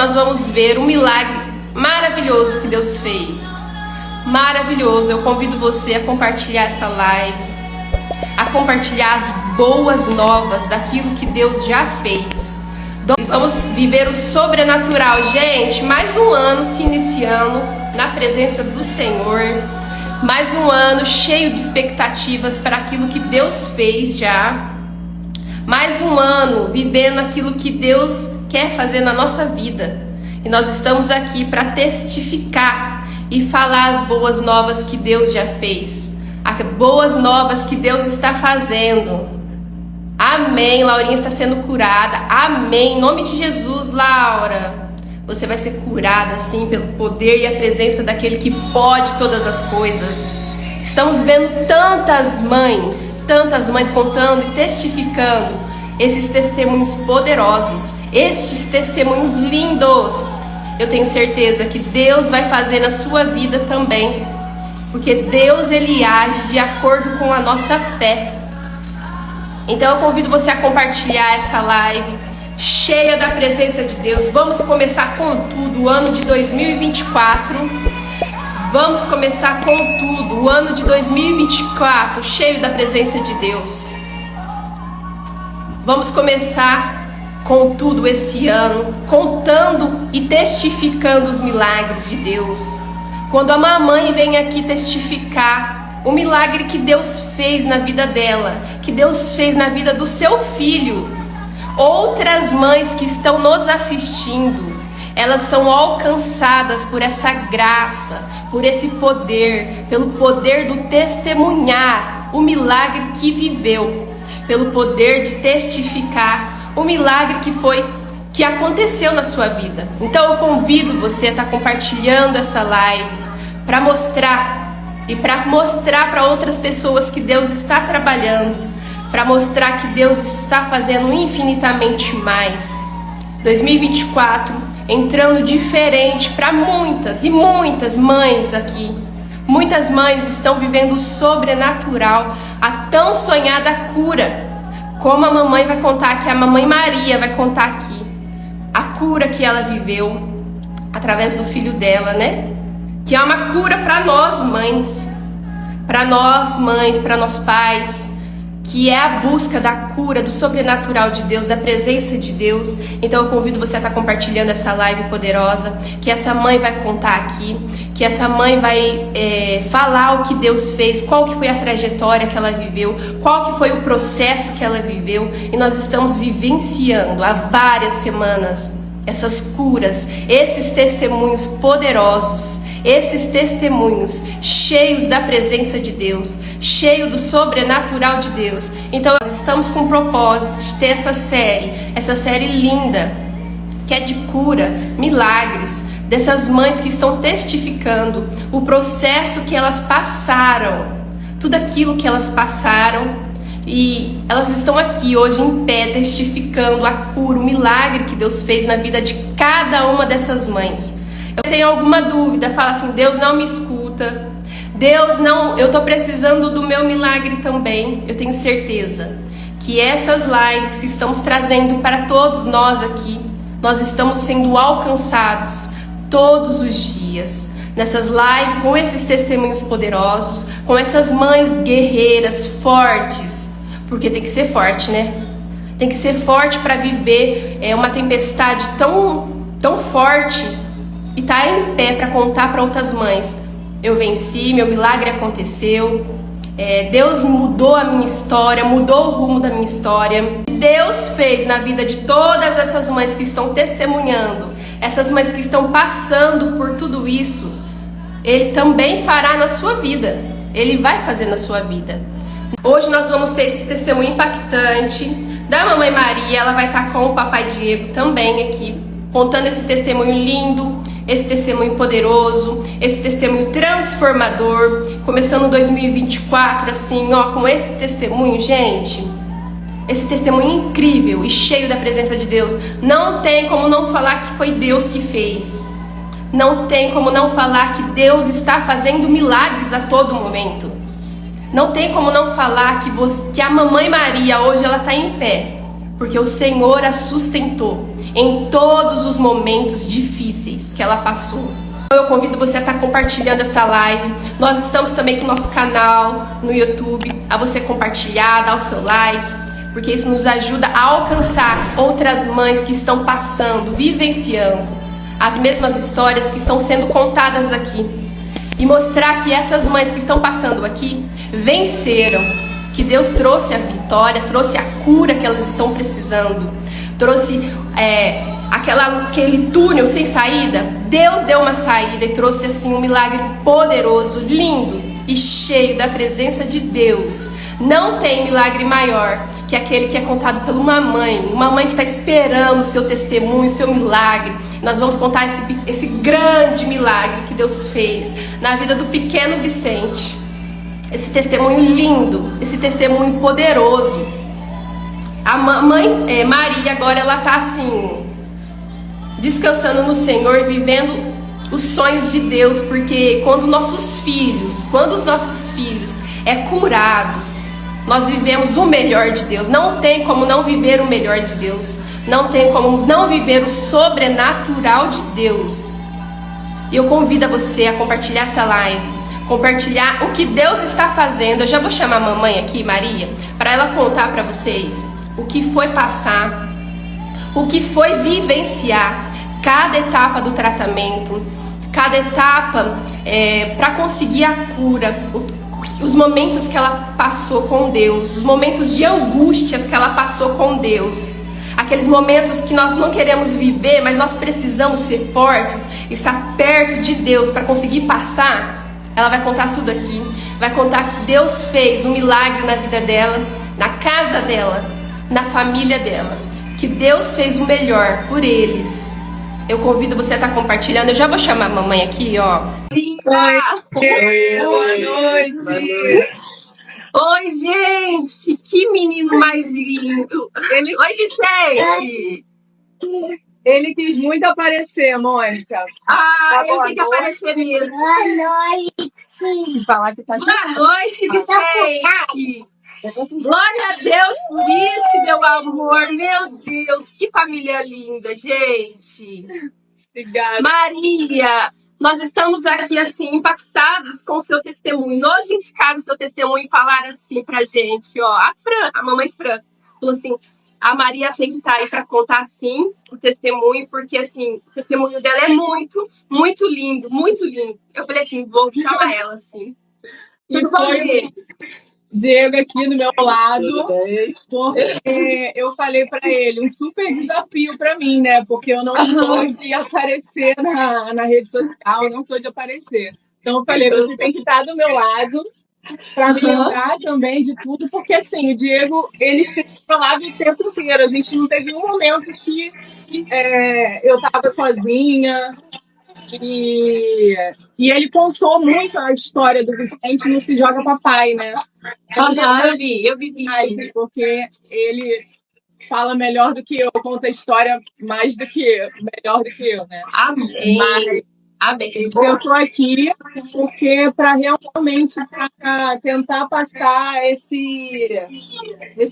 nós vamos ver um milagre maravilhoso que Deus fez. Maravilhoso. Eu convido você a compartilhar essa live, a compartilhar as boas novas daquilo que Deus já fez. Vamos viver o sobrenatural, gente. Mais um ano se iniciando na presença do Senhor. Mais um ano cheio de expectativas para aquilo que Deus fez já. Mais um ano vivendo aquilo que Deus quer fazer na nossa vida. E nós estamos aqui para testificar e falar as boas novas que Deus já fez. As boas novas que Deus está fazendo. Amém. Laurinha está sendo curada. Amém. Em nome de Jesus, Laura. Você vai ser curada, sim, pelo poder e a presença daquele que pode todas as coisas. Estamos vendo tantas mães contando e testificando esses testemunhos poderosos, estes testemunhos lindos. Eu tenho certeza que Deus vai fazer na sua vida também, porque Deus, Ele age de acordo com a nossa fé. Então eu convido você a compartilhar essa live cheia da presença de Deus. Vamos começar com tudo o ano de 2024. Vamos começar com tudo o ano de 2024 cheio da presença de Deus. Vamos começar com tudo esse ano, contando e testificando os milagres de Deus. Quando a mamãe vem aqui testificar o milagre que Deus fez na vida dela, que Deus fez na vida do seu filho, outras mães que estão nos assistindo, elas são alcançadas por essa graça, por esse poder, pelo poder do testemunhar o milagre que viveu, pelo poder de testificar o milagre que aconteceu na sua vida. Então eu convido você a estar compartilhando essa live para mostrar para outras pessoas que Deus está trabalhando, para mostrar que Deus está fazendo infinitamente mais. 2024 entrando diferente para muitas e muitas mães aqui. Muitas mães estão vivendo o sobrenatural, a tão sonhada cura. Como a mamãe vai contar aqui, a mamãe Maria vai contar aqui a cura que ela viveu através do filho dela, né? Que é uma cura para nós mães, para nós pais, que é a busca da cura, do sobrenatural de Deus, da presença de Deus. Então eu convido você a estar compartilhando essa live poderosa, que essa mãe vai contar aqui, que essa mãe vai falar o que Deus fez, qual que foi a trajetória que ela viveu, qual que foi o processo que ela viveu, e nós estamos vivenciando há várias semanas essas curas, esses testemunhos poderosos, esses testemunhos cheios da presença de Deus, cheio do sobrenatural de Deus. Então nós estamos com o propósito de ter essa série linda, que é de cura, milagres, dessas mães que estão testificando o processo que elas passaram, tudo aquilo que elas passaram, e elas estão aqui hoje em pé testificando a cura, o milagre que Deus fez na vida de cada uma dessas mães. Eu tenho alguma dúvida, fala assim: Deus não me escuta, Deus não, eu estou precisando do meu milagre também. Eu tenho certeza que essas lives que estamos trazendo para todos nós aqui, nós estamos sendo alcançados todos os dias. Nessas lives, com esses testemunhos poderosos, com essas mães guerreiras, fortes, porque tem que ser forte, né? Tem que ser forte para viver uma tempestade tão forte e tá em pé para contar para outras mães: eu venci, meu milagre aconteceu, Deus mudou a minha história, mudou o rumo da minha história. Deus fez na vida de todas essas mães que estão testemunhando, essas mães que estão passando por tudo isso, Ele também fará na sua vida. Ele vai fazer na sua vida. Hoje nós vamos ter esse testemunho impactante da mamãe Maria. Ela vai estar com o papai Diego também aqui, contando esse testemunho lindo, esse testemunho poderoso, esse testemunho transformador, começando 2024 assim, ó, com esse testemunho, gente, esse testemunho incrível e cheio da presença de Deus. Não tem como não falar que foi Deus que fez. Não tem como não falar que Deus está fazendo milagres a todo momento. Não tem como não falar que a mamãe Maria hoje ela está em pé, porque o Senhor a sustentou. em todos os momentos difíceis que ela passou. Eu convido você a estar compartilhando essa live. Nós estamos também com o nosso canal no YouTube, a você compartilhar, dar o seu like, porque isso nos ajuda a alcançar outras mães que estão passando, vivenciando as mesmas histórias que estão sendo contadas aqui. E mostrar que essas mães que estão passando aqui venceram, que Deus trouxe a vitória, trouxe a cura que elas estão precisando, trouxe aquele túnel sem saída. Deus deu uma saída e trouxe assim um milagre poderoso, lindo e cheio da presença de Deus. Não tem milagre maior que aquele que é contado por uma mãe que está esperando o seu testemunho, o seu milagre. Nós vamos contar esse grande milagre que Deus fez na vida do pequeno Vicente. Esse testemunho lindo, esse testemunho poderoso. A mãe Maria agora ela está assim, descansando no Senhor e vivendo os sonhos de Deus, porque quando os nossos filhos curados, nós vivemos o melhor de Deus. Não tem como não viver o melhor de Deus. Não tem como não viver o sobrenatural de Deus. E eu convido a você a compartilhar essa live, compartilhar o que Deus está fazendo. Eu já vou chamar a mamãe aqui, Maria, para ela contar para vocês o que foi passar, o que foi vivenciar, cada etapa do tratamento, cada etapa para conseguir a cura, os momentos que ela passou com Deus, os momentos de angústias que ela passou com Deus, aqueles momentos que nós não queremos viver, mas nós precisamos ser fortes, estar perto de Deus para conseguir passar. Ela vai contar tudo aqui, vai contar que Deus fez um milagre na vida dela, na casa dela, na família dela, que Deus fez o melhor por eles. Eu convido você a estar compartilhando. Eu já vou chamar a mamãe aqui, ó. Oi, boa noite. Oi, gente. Que menino mais lindo. Oi, Vicente. Ele quis muito aparecer, Mônica. Ele tem que aparecer mesmo. Boa noite. Falar que tá Boa noite, Vicente. Glória a Deus por isso, meu amor. Meu Deus, que família linda, gente. Obrigada. Maria, nós estamos aqui assim impactados com o seu testemunho. Nos indicaram o seu testemunho e falaram assim pra gente, ó, a mamãe Fran falou assim: a Maria tem que estar aí para contar assim o testemunho, porque assim, o testemunho dela é muito, muito lindo, muito lindo. Eu falei assim, vou chamar ela assim. E foi Diego aqui do meu lado, porque eu falei para ele, um super desafio para mim, né? Porque eu não sou de aparecer na rede social, não sou de aparecer. Então eu falei, você tem que estar do meu lado para me lembrar também de tudo, porque assim, o Diego, ele esteve do meu lado o tempo inteiro. A gente não teve um momento que eu estava sozinha. E ele contou muito a história do Vicente no Se Joga Papai, né? Eu vi. Porque ele fala melhor do que eu, conta a história melhor do que eu, né? Amém. Amém. Eu tô aqui porque para realmente tentar passar esse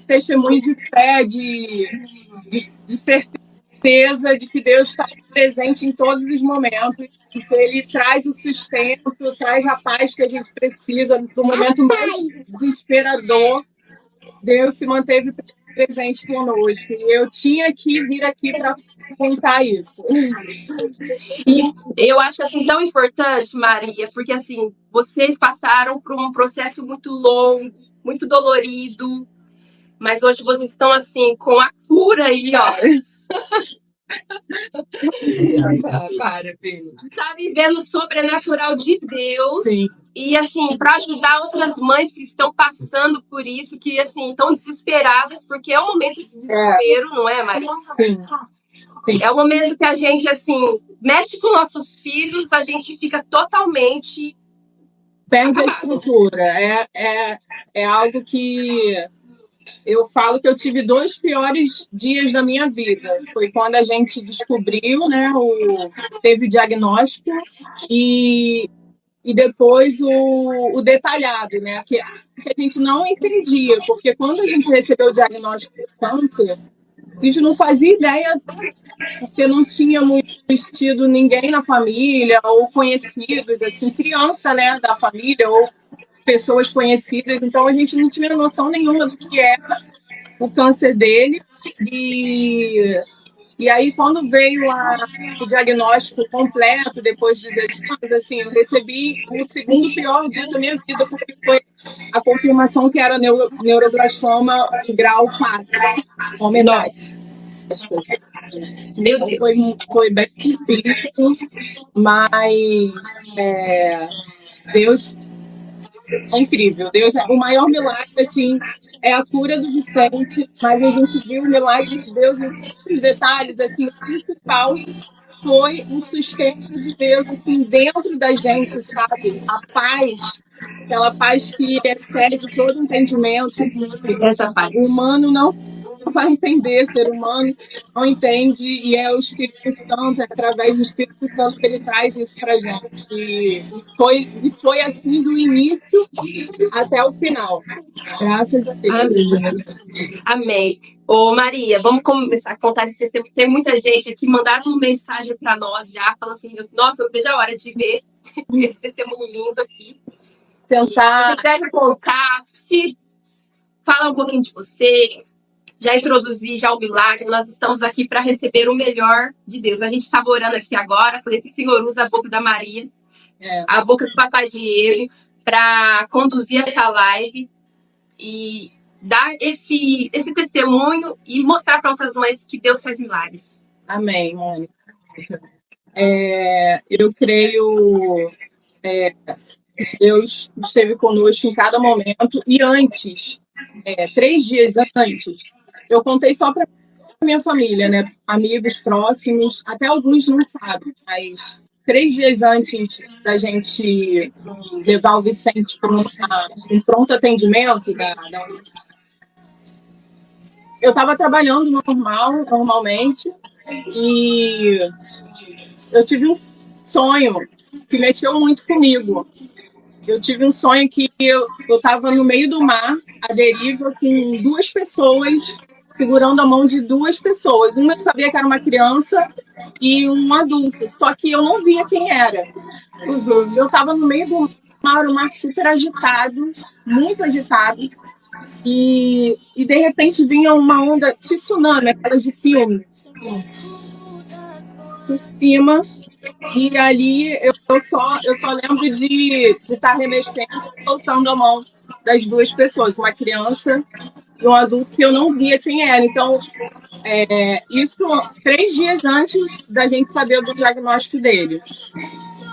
testemunho de fé, de certeza de que Deus está presente em todos os momentos, que Ele traz o sustento, traz a paz que a gente precisa no momento mais desesperador. Deus se manteve presente conosco. E eu tinha que vir aqui para contar isso. E eu acho assim tão importante, Maria, porque assim, vocês passaram por um processo muito longo, muito dolorido, mas hoje vocês estão assim com a cura aí, ó. Para, filho. Está vivendo o sobrenatural de Deus. Sim. E assim, para ajudar outras mães que estão passando por isso, que assim, estão desesperadas, porque é um momento de desespero, não é, Maria? Sim. É o momento que a gente, assim, mexe com nossos filhos, a gente fica totalmente... Perde a estrutura. É algo que... Eu falo que eu tive 2 piores dias da minha vida. Foi quando a gente descobriu, né, teve o diagnóstico e depois o detalhado, né, que a gente não entendia, porque quando a gente recebeu o diagnóstico de câncer, A gente não fazia ideia, porque não tínhamos tido ninguém na família, ou conhecidos, assim, criança, né, da família, ou pessoas conhecidas. Então, a gente não tinha noção nenhuma do que era o câncer dele. E aí, quando veio o diagnóstico completo, depois de 10 anos, assim, eu recebi o segundo pior dia da minha vida, porque foi a confirmação que era neuroblastoma grau 4, ou metástase. Meu Então, Deus. foi bem difícil, mas Deus é incrível. Deus é o maior milagre, assim, é a cura do Vicente, mas a gente viu o milagre de Deus em todos os detalhes, assim, o principal foi o sustento de Deus, assim, dentro da gente, sabe? A paz, aquela paz que excede todo entendimento, que Essa paz. o humano não vai entender, ser humano não entende, e é o Espírito Santo, é através do Espírito Santo que ele traz isso pra gente. E foi assim do início até o final. Graças a Deus. Amém. Amém. Ô, Maria, vamos começar a contar esse testemunho. Tem muita gente aqui mandando mensagem para nós já, falando assim, nossa, eu vejo a hora de ver esse testemunho lindo aqui. Tentar. Você deve contar, se fala um pouquinho de vocês, já introduzi já o milagre, nós estamos aqui para receber o melhor de Deus. A gente estava orando aqui agora, falei assim, Senhor, usa a boca da Maria, a boca do Papai Diego, para conduzir essa live e dar esse testemunho e mostrar para outras mães que Deus faz milagres. Amém, Mônica. Eu creio que Deus esteve conosco em cada momento. E antes, 3 dias antes, eu contei só para minha família, né? Amigos próximos, até alguns não sabem, mas 3 dias antes da gente levar o Vicente para um pronto atendimento eu estava trabalhando normalmente, e eu tive um sonho que mexeu muito comigo. Eu tive um sonho que eu estava no meio do mar, à deriva, com 2 pessoas, segurando a mão de 2 pessoas. Uma eu sabia que era uma criança e um adulto, só que eu não via quem era. Eu estava no meio do mar, um mar super agitado, muito agitado, e de repente vinha uma onda de tsunami, aquelas de filme, por cima. E ali eu só lembro de estar remexendo, soltando a mão das 2 pessoas, uma criança e um adulto que eu não via quem era. Então, isso 3 dias antes da gente saber do diagnóstico dele.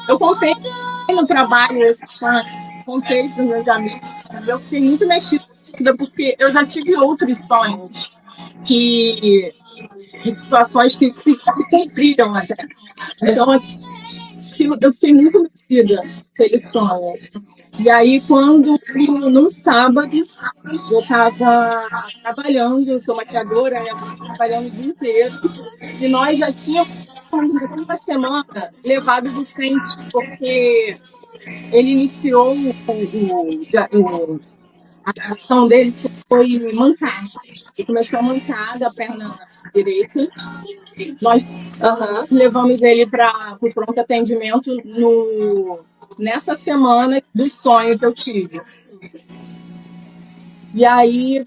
Eu contei no trabalho esse sonho, contei para os meus amigos. Eu fiquei muito mexida, porque eu já tive outros sonhos de situações que se cumpriram até. Então, eu fiquei muito mexida pelo sonho. E aí, num sábado, eu estava trabalhando, eu sou maquiadora, né? Trabalhando o dia inteiro, e nós já tínhamos, uma semana, levado o Vicente, porque ele iniciou a ação dele foi mancar. Ele começou a mancar da perna direita. Nós levamos ele para o pronto atendimento nessa semana do sonho que eu tive. E aí,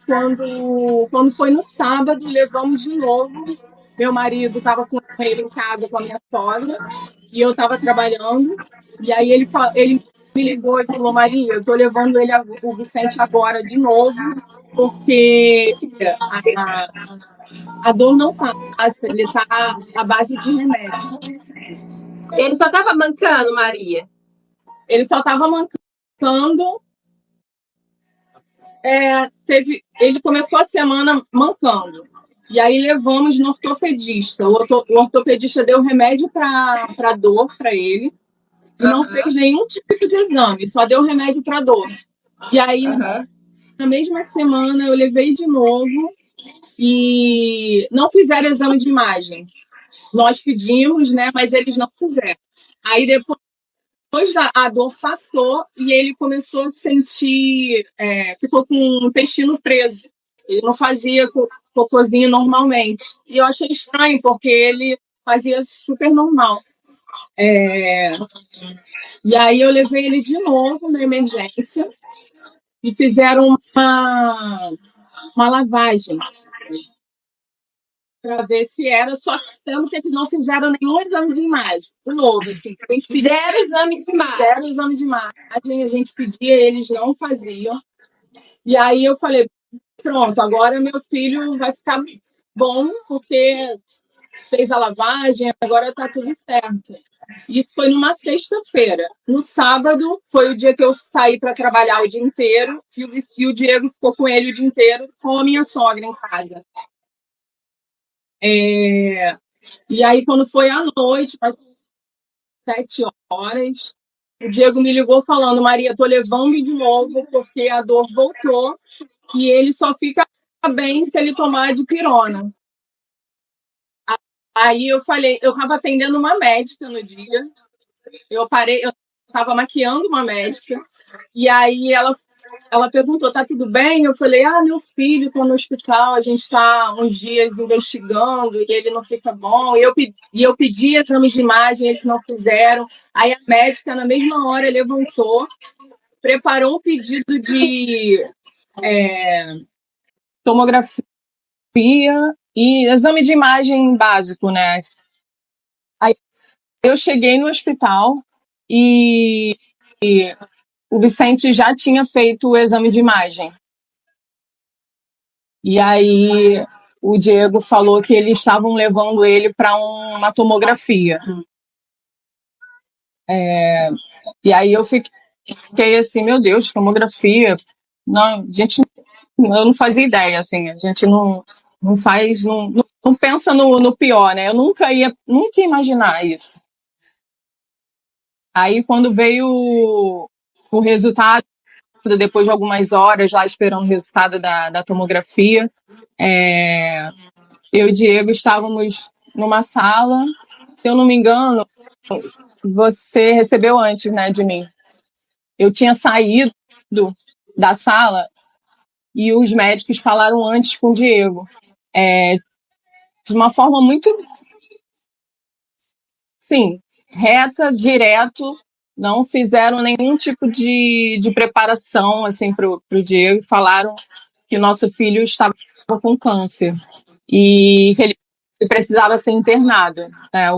quando foi no sábado, levamos de novo. Meu marido estava com ele em casa com a minha sogra, e eu estava trabalhando. E aí ele me ligou e falou: Maria, eu estou levando o Vicente agora de novo, porque a dor não passa, ele está à base de remédio. Ele só estava mancando, Maria? Ele só estava mancando. Ele começou a semana mancando. E aí levamos no ortopedista. O ortopedista deu remédio para dor para ele. E não fez nenhum tipo de exame, só deu remédio para dor. E aí, na mesma semana, eu levei de novo e não fizeram exame de imagem. Nós pedimos, né? Mas eles não fizeram. Aí depois a dor passou e ele começou a sentir, ficou com o intestino preso. Ele não fazia cocôzinho normalmente. E eu achei estranho, porque ele fazia super normal. E aí eu levei ele de novo na emergência e fizeram uma lavagem para ver se era, só que sendo que eles não fizeram nenhum exame de imagem. De novo, assim, a gente Zero exame de imagem. Zero exame de imagem, a gente pedia, eles não faziam. E aí eu falei, pronto, agora meu filho vai ficar bom, porque fez a lavagem, agora tá tudo certo. Isso foi numa sexta-feira. No sábado foi o dia que eu saí para trabalhar o dia inteiro e o Diego ficou com ele o dia inteiro com a minha sogra em casa. E aí, quando foi à noite, às 7 horas, o Diego me ligou falando, Maria, tô levando de novo porque a dor voltou e ele só fica bem se ele tomar dipirona. Aí eu falei, eu estava atendendo uma médica no dia, eu estava maquiando uma médica, e aí ela perguntou, tá tudo bem? Eu falei, meu filho está no hospital, a gente está uns dias investigando e ele não fica bom. E eu pedi exames de imagem, eles não fizeram. Aí a médica, na mesma hora, levantou, preparou um pedido de tomografia e exame de imagem básico, né? Aí eu cheguei no hospital e o Vicente já tinha feito o exame de imagem. E aí o Diego falou que eles estavam levando ele para uma tomografia. E aí eu fiquei assim, meu Deus, tomografia. Não, gente, eu não fazia ideia, assim, a gente não faz, não pensa no pior, né? Eu nunca ia imaginar isso. Aí quando veio o resultado, depois de algumas horas lá esperando o resultado da tomografia, eu e o Diego estávamos numa sala, se eu não me engano, você recebeu antes, né, de mim. Eu tinha saído da sala e os médicos falaram antes com o Diego. De uma forma muito, sim, reta, direto, não fizeram nenhum tipo de preparação assim, para o Diego. Falaram que o nosso filho estava com câncer e que ele precisava ser internado. Né?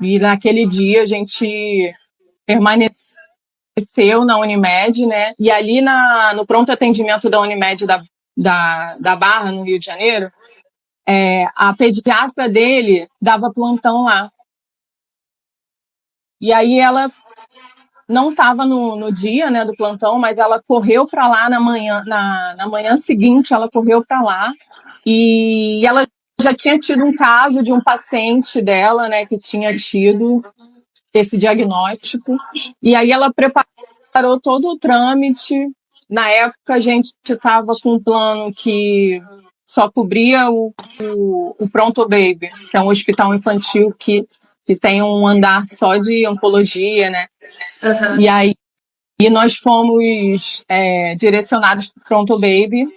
E naquele dia a gente permaneceu na Unimed, né? E ali no pronto atendimento da Unimed da Barra, no Rio de Janeiro, a pediatra dele dava plantão lá. E aí ela não estava no dia, né, do plantão, mas ela correu para lá na manhã seguinte, ela correu para lá e ela já tinha tido um caso de um paciente dela, né, que tinha tido esse diagnóstico. E aí ela preparou todo o trâmite. Na época a gente estava com um plano que só cobria o Pronto Baby, que é um hospital infantil que tem um andar só de oncologia, né? Uhum. E aí nós fomos direcionados para o Pronto Baby,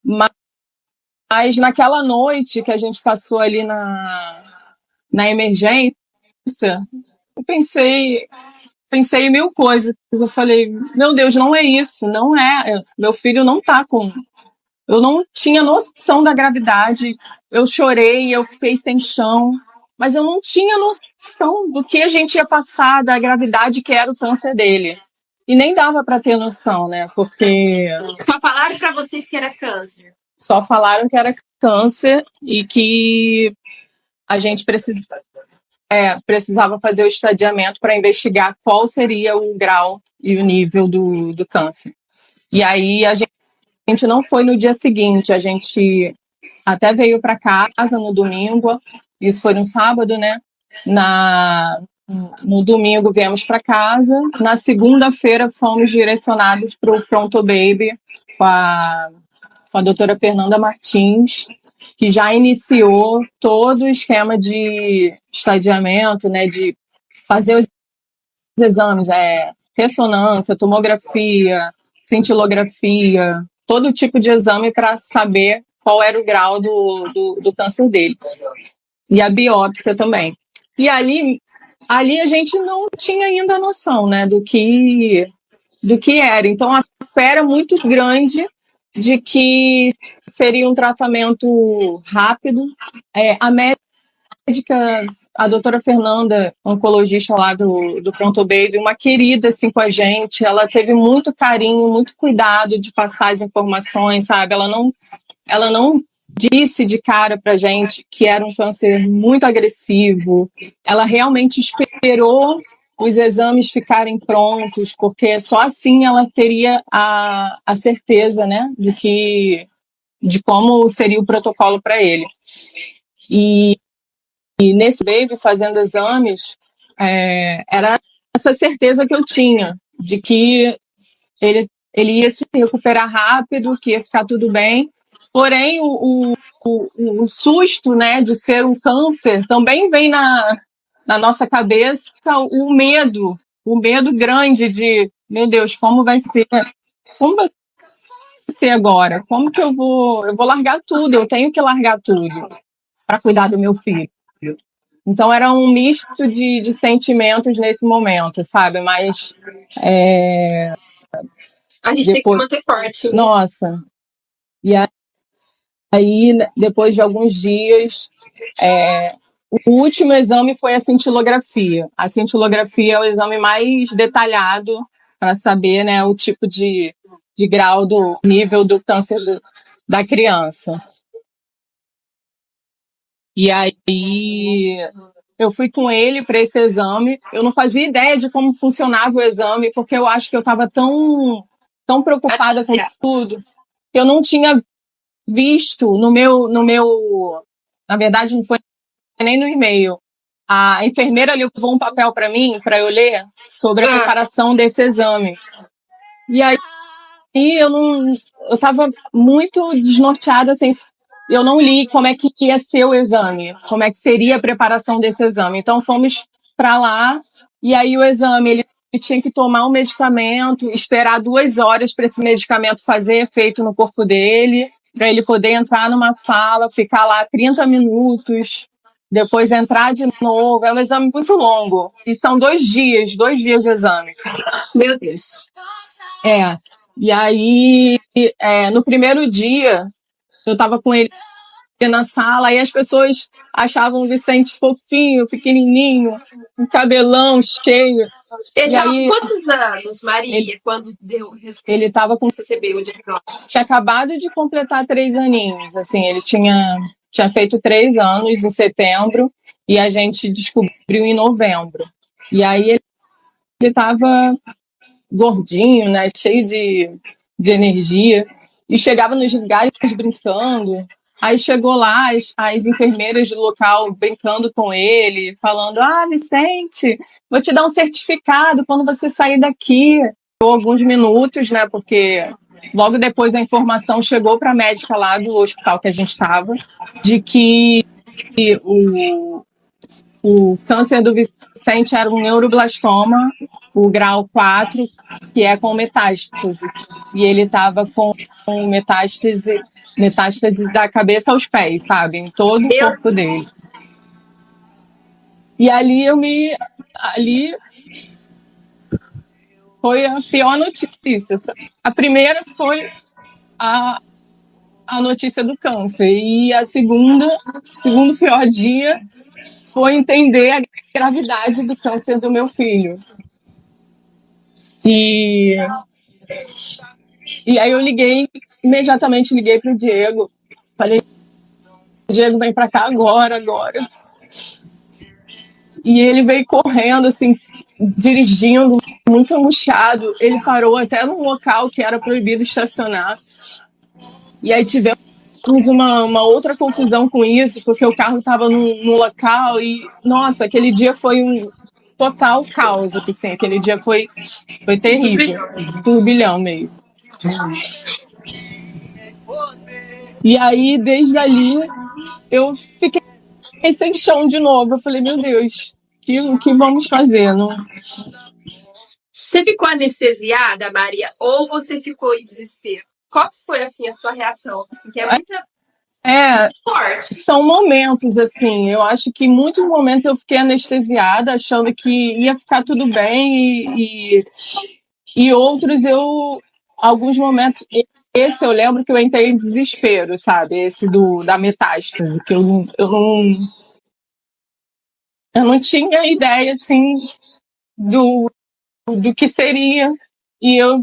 mas naquela noite que a gente passou ali na emergência, eu pensei em mil coisas. Eu falei, meu Deus, não é isso, não é. Meu filho não tá com... Eu não tinha noção da gravidade. Eu chorei, eu fiquei sem chão, mas eu não tinha noção do que a gente ia passar, da gravidade que era o câncer dele. E nem dava para ter noção, né? Porque... Só falaram para vocês que era câncer? Só falaram que era câncer e que a gente precisava fazer o estadiamento para investigar qual seria o grau e o nível do câncer. E aí a gente não foi no dia seguinte, a gente até veio para casa no domingo, isso foi no sábado, né? No domingo viemos para casa, na segunda-feira fomos direcionados para o Pronto Baby com a doutora Fernanda Martins, que já iniciou todo o esquema de estadiamento, né, de fazer os exames, ressonância, tomografia, cintilografia, todo tipo de exame para saber qual era o grau do câncer dele. E a biópsia também. E ali a gente não tinha ainda noção, né, do que era. Então a fé era muito grande de que seria um tratamento rápido. A médica, a doutora Fernanda, oncologista lá do Pronto Baby, uma querida assim com a gente, ela teve muito carinho, muito cuidado de passar as informações, sabe? Ela não disse de cara pra gente que era um câncer muito agressivo. Ela realmente esperou os exames ficarem prontos, porque só assim ela teria a certeza, né, de como seria o protocolo para ele. E nesse baby, fazendo exames, era essa certeza que eu tinha, de que ele ia se recuperar rápido, que ia ficar tudo bem. Porém, o susto, né, de ser um câncer também vem na nossa cabeça o medo grande de, meu Deus, como vai ser? Como vai ser agora? Como que eu vou largar tudo? Eu tenho que largar tudo para cuidar do meu filho. Então era um misto de sentimentos nesse momento, sabe? Mas A gente tem que se manter forte. Né? Nossa. E aí, depois de alguns dias, o último exame foi a cintilografia. A cintilografia é o exame mais detalhado para saber, né, o tipo de grau do nível do câncer da criança. E aí eu fui com ele para esse exame. Eu não fazia ideia de como funcionava o exame, porque eu acho que eu estava tão preocupada com tudo que eu não tinha visto no meu, na verdade não foi nem no e-mail. A enfermeira levou um papel para mim, para eu ler, sobre a preparação desse exame. E aí eu estava muito desnorteada, assim, eu não li como é que ia ser o exame, como é que seria a preparação desse exame. Então fomos para lá, e aí o exame, ele tinha que tomar um medicamento, esperar 2 horas para esse medicamento fazer efeito no corpo dele, para ele poder entrar numa sala, ficar lá 30 minutos, depois entrar de novo. É um exame muito longo. E são 2 dias de exame. Meu Deus. E aí, no primeiro dia, eu estava com ele na sala, e as pessoas achavam o Vicente fofinho, pequenininho, um cabelão cheio. Ele estava com quantos anos, Maria, quando ele estava com... recebeu o diagnóstico? Tinha acabado de completar 3 aninhos, assim, ele tinha feito 3 anos em setembro, e a gente descobriu em novembro. E aí ele estava gordinho, né, cheio de energia, e chegava nos lugares brincando. Aí chegou lá as enfermeiras do local brincando com ele, falando: Vicente, vou te dar um certificado quando você sair daqui. Por alguns minutos, né, porque logo depois a informação chegou para a médica lá do hospital que a gente estava, de que o câncer do Vicente era um neuroblastoma, o grau 4, que é com metástase. E ele estava com metástase da cabeça aos pés, sabe? Em todo o corpo dele. E ali foi a pior notícia. A primeira foi a notícia do câncer. E a segundo pior dia foi entender a gravidade do câncer do meu filho. E aí eu imediatamente liguei para o Diego. Falei: Diego, vem para cá agora. E ele veio correndo, assim, dirigindo, muito angustiado. Ele parou até num local que era proibido estacionar. E aí tivemos uma outra confusão com isso, porque o carro estava num local e, nossa, aquele dia foi um total caos, assim, aquele dia foi terrível, turbilhão mesmo. E aí, desde ali, eu fiquei sem chão de novo. Eu falei: meu Deus, o que vamos fazer? Não... Você ficou anestesiada, Maria, ou você ficou em desespero? Qual foi, assim, a sua reação? Assim, que é muita... São momentos, assim, eu acho que em muitos momentos eu fiquei anestesiada, achando que ia ficar tudo bem, e outros alguns momentos, esse eu lembro que eu entrei em desespero, sabe? Esse da metástase, que eu não tinha ideia, assim, do que seria, e eu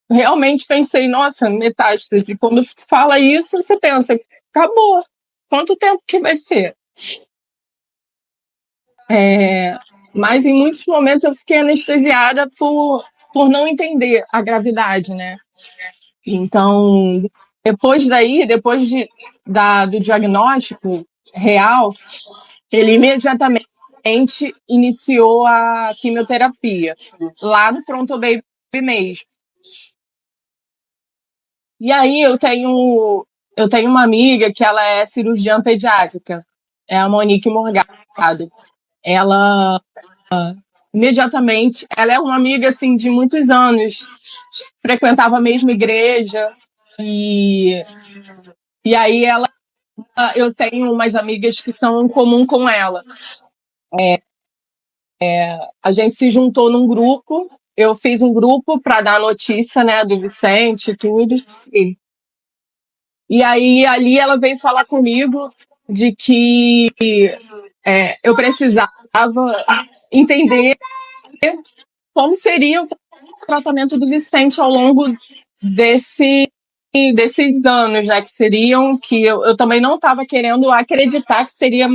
realmente pensei, nossa, metástase. Quando fala isso, você pensa, acabou. Quanto tempo que vai ser? Mas em muitos momentos eu fiquei anestesiada por não entender a gravidade, né? Então, depois do diagnóstico real, ele imediatamente iniciou a quimioterapia, lá no Pronto Baby mesmo. E aí eu tenho uma amiga que ela é cirurgiã pediátrica, é a Monique Morgado. Ela imediatamente, ela é uma amiga assim de muitos anos, frequentava a mesma igreja e aí eu tenho umas amigas que são em comum com ela. A gente se juntou num grupo, eu fiz um grupo para dar a notícia, né, do Vicente e tudo. E aí ali ela veio falar comigo de que eu precisava entender como seria o tratamento do Vicente ao longo desses anos, né? Que eu também não estava querendo acreditar que seria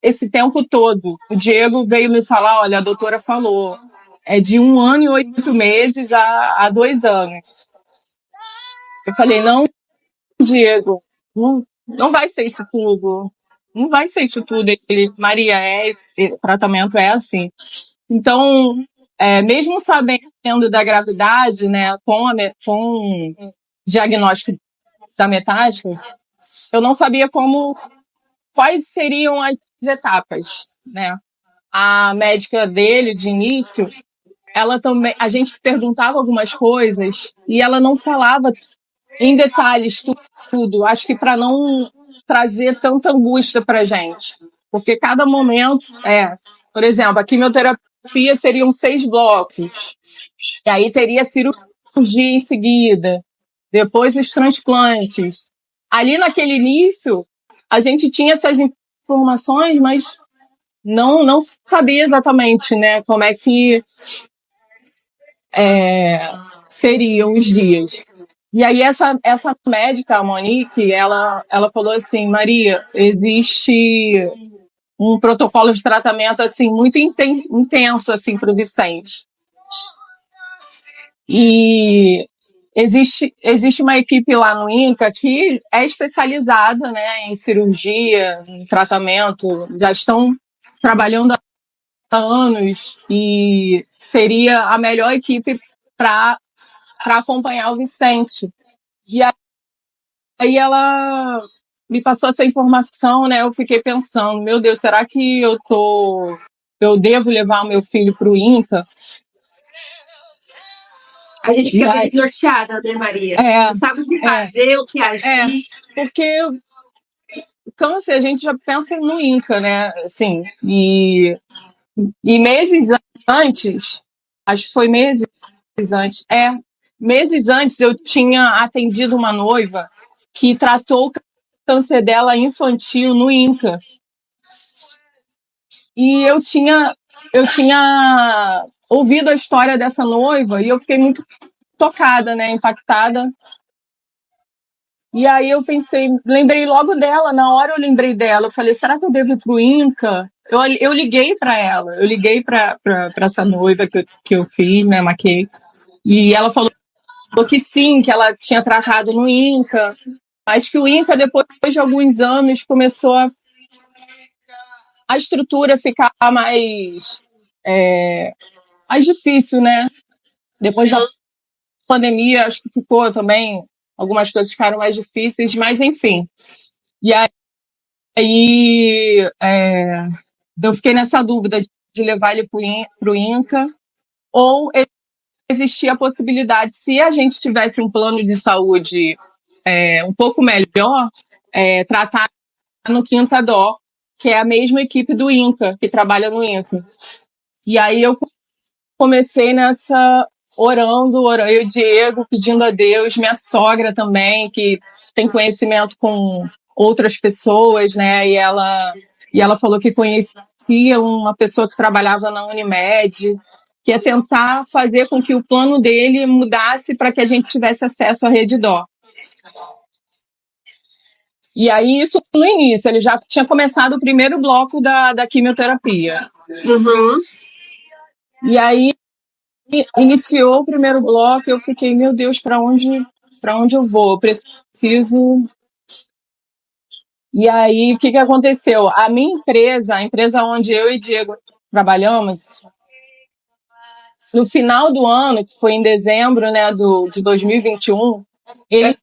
esse tempo todo. O Diego veio me falar, olha, a doutora falou, é de 1 ano e 8 meses a 2 anos. Eu falei, não, Diego, não vai ser isso tudo. Não vai ser isso tudo. Ele, Maria, esse tratamento é assim. Então, mesmo sabendo da gravidade, né, com o diagnóstico da metástase, eu não sabia quais seriam as etapas, né? A médica dele, de início, ela também, a gente perguntava algumas coisas e ela não falava em detalhes tudo. Acho que para não trazer tanta angústia para gente, porque cada momento por exemplo, a quimioterapia seriam 6 blocos, e aí teria cirurgia em seguida, depois os transplantes. Ali naquele início, a gente tinha essas informações, mas não sabia exatamente, né, como é que seriam os dias. E aí essa médica, a Monique, ela falou assim, Maria, existe um protocolo de tratamento assim muito intenso assim para o Vicente. E existe uma equipe lá no INCA que é especializada, né, em cirurgia, em tratamento, já estão trabalhando há anos e seria a melhor equipe para acompanhar o Vicente. E aí ela me passou essa informação, né? Eu fiquei pensando, meu Deus, será que eu devo levar o meu filho para o INCA? A gente fica meio desnorteada, né, Maria? Não sabe o que fazer, o que agir. Porque câncer, a gente já pensa no INCA, né? Assim, e meses antes, acho que foi meses antes eu tinha atendido uma noiva que tratou o câncer dela infantil no INCA. E eu tinha ouvido a história dessa noiva e eu fiquei muito tocada, né, impactada. E aí eu pensei, lembrei logo dela, na hora eu lembrei dela. Eu falei, será que eu devo ir pro INCA? Eu liguei para ela, eu liguei para essa noiva que eu fiz, né, maquiei. E ela falou que sim, que ela tinha tratado no INCA, mas que o INCA, depois de alguns anos, começou a estrutura ficar mais difícil, né? Depois da pandemia, acho que ficou também, algumas coisas ficaram mais difíceis, mas enfim. E aí eu fiquei nessa dúvida de levar ele para o INCA, ou existia a possibilidade, se a gente tivesse um plano de saúde um pouco melhor, tratar no Quinta Dó, que é a mesma equipe do INCA, que trabalha no INCA. E aí eu comecei nessa orando, eu e o Diego, pedindo a Deus, minha sogra também, que tem conhecimento com outras pessoas, né? E ela falou que conhecia uma pessoa que trabalhava na Unimed, que ia tentar fazer com que o plano dele mudasse para que a gente tivesse acesso à rede dó. E aí, isso no início, ele já tinha começado o primeiro bloco da quimioterapia. Uhum. E aí, iniciou o primeiro bloco, eu fiquei, meu Deus, para onde eu vou? Eu preciso. E aí, o que aconteceu? A minha empresa, a empresa onde eu e Diego trabalhamos, no final do ano, que foi em dezembro, né, de 2021, eles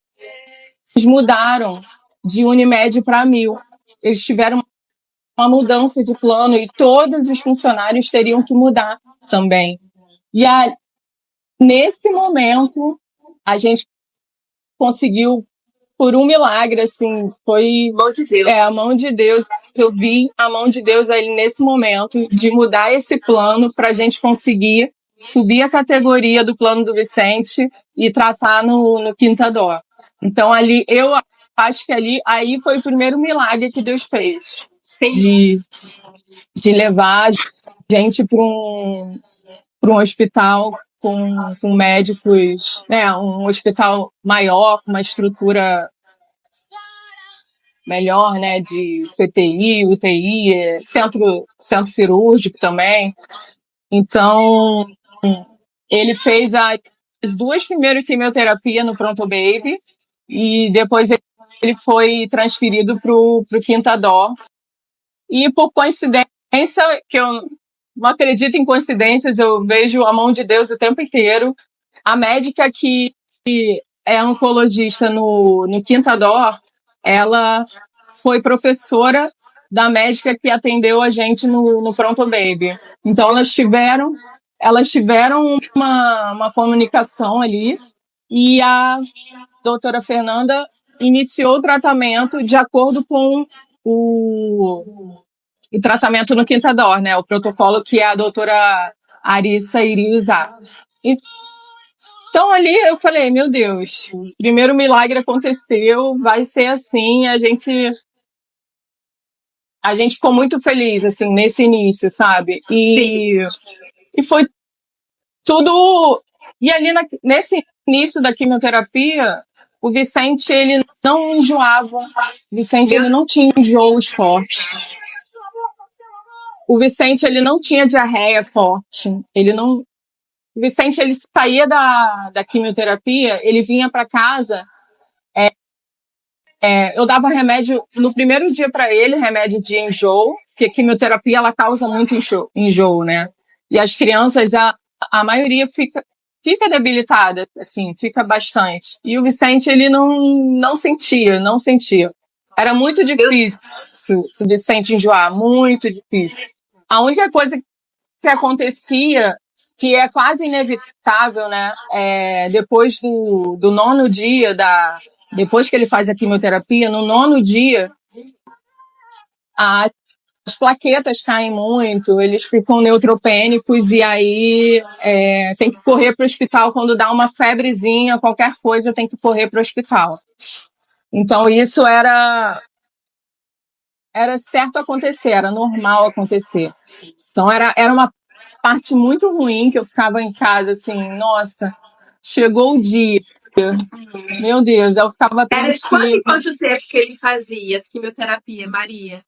mudaram de Unimed para Mil. Eles tiveram uma mudança de plano e todos os funcionários teriam que mudar também. E aí, nesse momento, a gente conseguiu, por um milagre, assim, foi Mão de Deus. a mão de Deus. Eu vi a mão de Deus aí nesse momento de mudar esse plano para a gente conseguir subir a categoria do plano do Vicente e tratar no Quinta Dó. Então, ali, eu acho que aí foi o primeiro milagre que Deus fez. Sim. De levar a gente para um hospital com médicos, né, um hospital maior, com uma estrutura melhor, né, de CTI, UTI, centro cirúrgico também. Então, ele fez as 2 primeiras quimioterapias no Pronto Baby e depois ele foi transferido para o Quinta Dó. E por coincidência, que eu não acredito em coincidências, eu vejo a mão de Deus o tempo inteiro. A médica que é oncologista no Quinta Dó, ela foi professora da médica que atendeu a gente no Pronto Baby. Então elas tiveram uma comunicação ali e a doutora Fernanda iniciou o tratamento de acordo com o tratamento no Quinta Dó, né? O protocolo que a doutora Arissa iria usar. Então ali eu falei, meu Deus, primeiro milagre aconteceu, vai ser assim, a gente ficou muito feliz, assim, nesse início, sabe? E foi tudo... E ali nesse início da quimioterapia, o Vicente, ele não enjoava. O Vicente, ele não tinha enjoos fortes. O Vicente, ele não tinha diarreia forte. O Vicente, ele saía da quimioterapia, ele vinha para casa... eu dava remédio no primeiro dia para ele, remédio de enjoo, porque a quimioterapia ela causa muito enjoo, né? E as crianças, a maioria fica debilitada, assim, fica bastante. E o Vicente, ele não sentia. Era muito difícil o Vicente enjoar, muito difícil. A única coisa que acontecia, que é quase inevitável, né? Depois do 9º dia depois que ele faz a quimioterapia, no 9º dia, as plaquetas caem muito, eles ficam neutropênicos e aí tem que correr para o hospital quando dá uma febrezinha, qualquer coisa tem que correr para o hospital. Então isso era certo acontecer, era normal acontecer. Então era uma parte muito ruim que eu ficava em casa assim, nossa, chegou o dia. Meu Deus, eu ficava pensando... Era de quanto tempo que ele fazia as quimioterapia, Maria?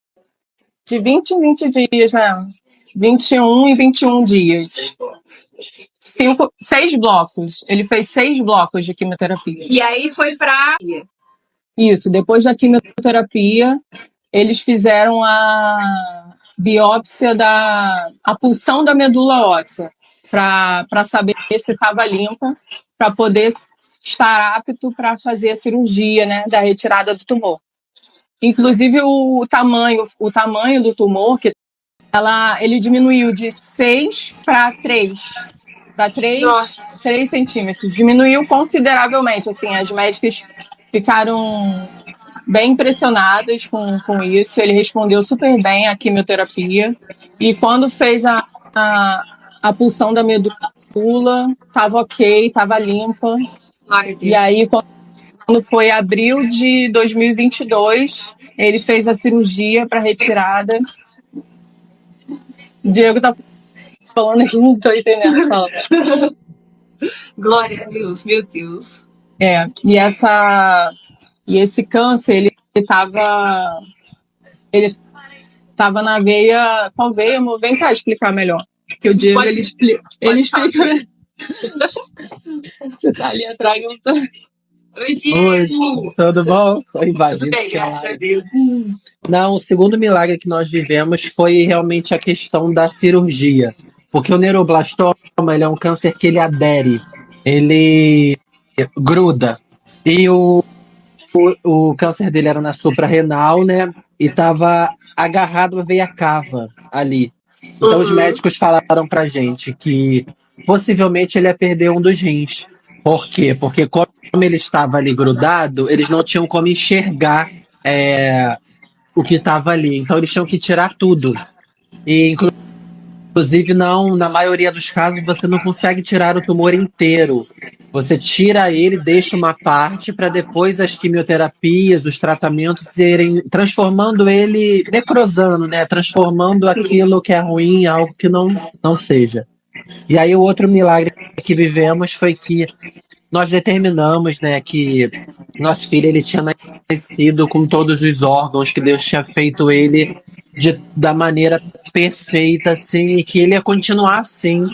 De 20 em 20 dias, né? 21 e 21 dias. 6 blocos. Ele fez 6 blocos de quimioterapia. E aí foi pra... Isso, depois da quimioterapia, eles fizeram a biópsia a punção da medula óssea, para saber se estava limpa, para poder estar apto para fazer a cirurgia, né, da retirada do tumor. Inclusive o tamanho do tumor, que ele diminuiu de 6 para 3 centímetros. Diminuiu consideravelmente, assim, as médicas ficaram bem impressionadas com isso. Ele respondeu super bem à quimioterapia. E quando fez a punção da medula, estava ok, estava limpa. Glória a Deus. E aí, quando foi abril de 2022, ele fez a cirurgia para retirada. Diego tá falando aqui, não tô entendendo. Fala. Glória a Deus, meu Deus. E esse câncer, ele tava na veia. Qual veia, amor? Vem cá explicar melhor. Porque o Diego, ele explica. Você tá ali atrás, não tá? Oi, Diego. Oi, tudo bom? Tô invadindo. Tudo bem, graças a Deus. Não, o segundo milagre que nós vivemos foi realmente a questão da cirurgia. Porque o neuroblastoma, ele é um câncer que ele adere, ele gruda. E o câncer dele era na suprarrenal, né? E estava agarrado à veia cava ali. Então os médicos falaram pra gente que possivelmente ele ia perder um dos rins. Por quê? Porque como ele estava ali grudado, eles não tinham como enxergar o que estava ali. Então eles tinham que tirar tudo. E inclusive não, na maioria dos casos você não consegue tirar o tumor inteiro. Você tira ele, deixa uma parte para depois as quimioterapias, os tratamentos serem transformando ele, necrosando, né? Transformando aquilo que é ruim em algo que não seja. E aí o outro milagre que vivemos foi que nós determinamos, né, que nosso filho ele tinha nascido com todos os órgãos, que Deus tinha feito ele da maneira perfeita, assim, e que ele ia continuar assim.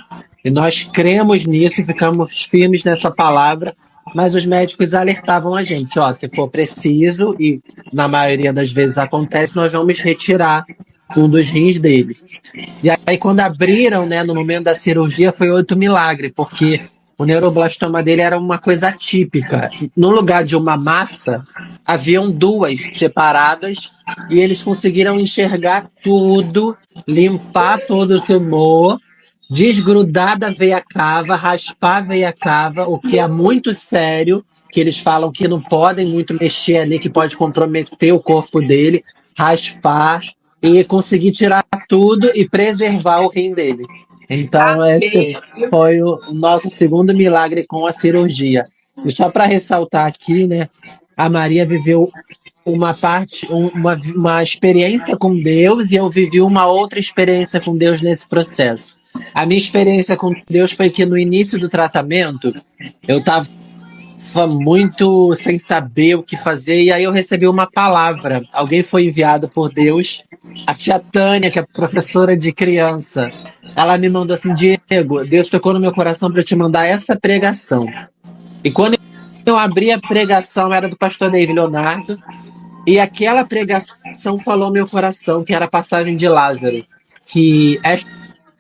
E nós cremos nisso e ficamos firmes nessa palavra, mas os médicos alertavam a gente, ó, se for preciso, e na maioria das vezes acontece, nós vamos retirar um dos rins dele. E aí quando abriram, né, no momento da cirurgia, foi outro milagre, porque o neuroblastoma dele era uma coisa atípica. No lugar de uma massa, haviam duas separadas e eles conseguiram enxergar tudo, limpar todo o tumor, desgrudar da veia cava, raspar a veia cava, o que é muito sério, que eles falam que não podem muito mexer ali, que pode comprometer o corpo dele, raspar e conseguir tirar tudo e preservar o rim dele. Então, esse foi o nosso segundo milagre com a cirurgia. E só para ressaltar aqui, né, a Maria viveu uma experiência com Deus e eu vivi uma outra experiência com Deus nesse processo. A minha experiência com Deus foi que no início do tratamento, eu estava muito sem saber o que fazer, e aí eu recebi uma palavra. Alguém foi enviado por Deus, a tia Tânia, que é professora de criança. Ela me mandou assim: Diego, Deus tocou no meu coração para eu te mandar essa pregação. E quando eu abri a pregação, era do pastor David Leonardo, e aquela pregação falou meu coração, que era a passagem de Lázaro, que esta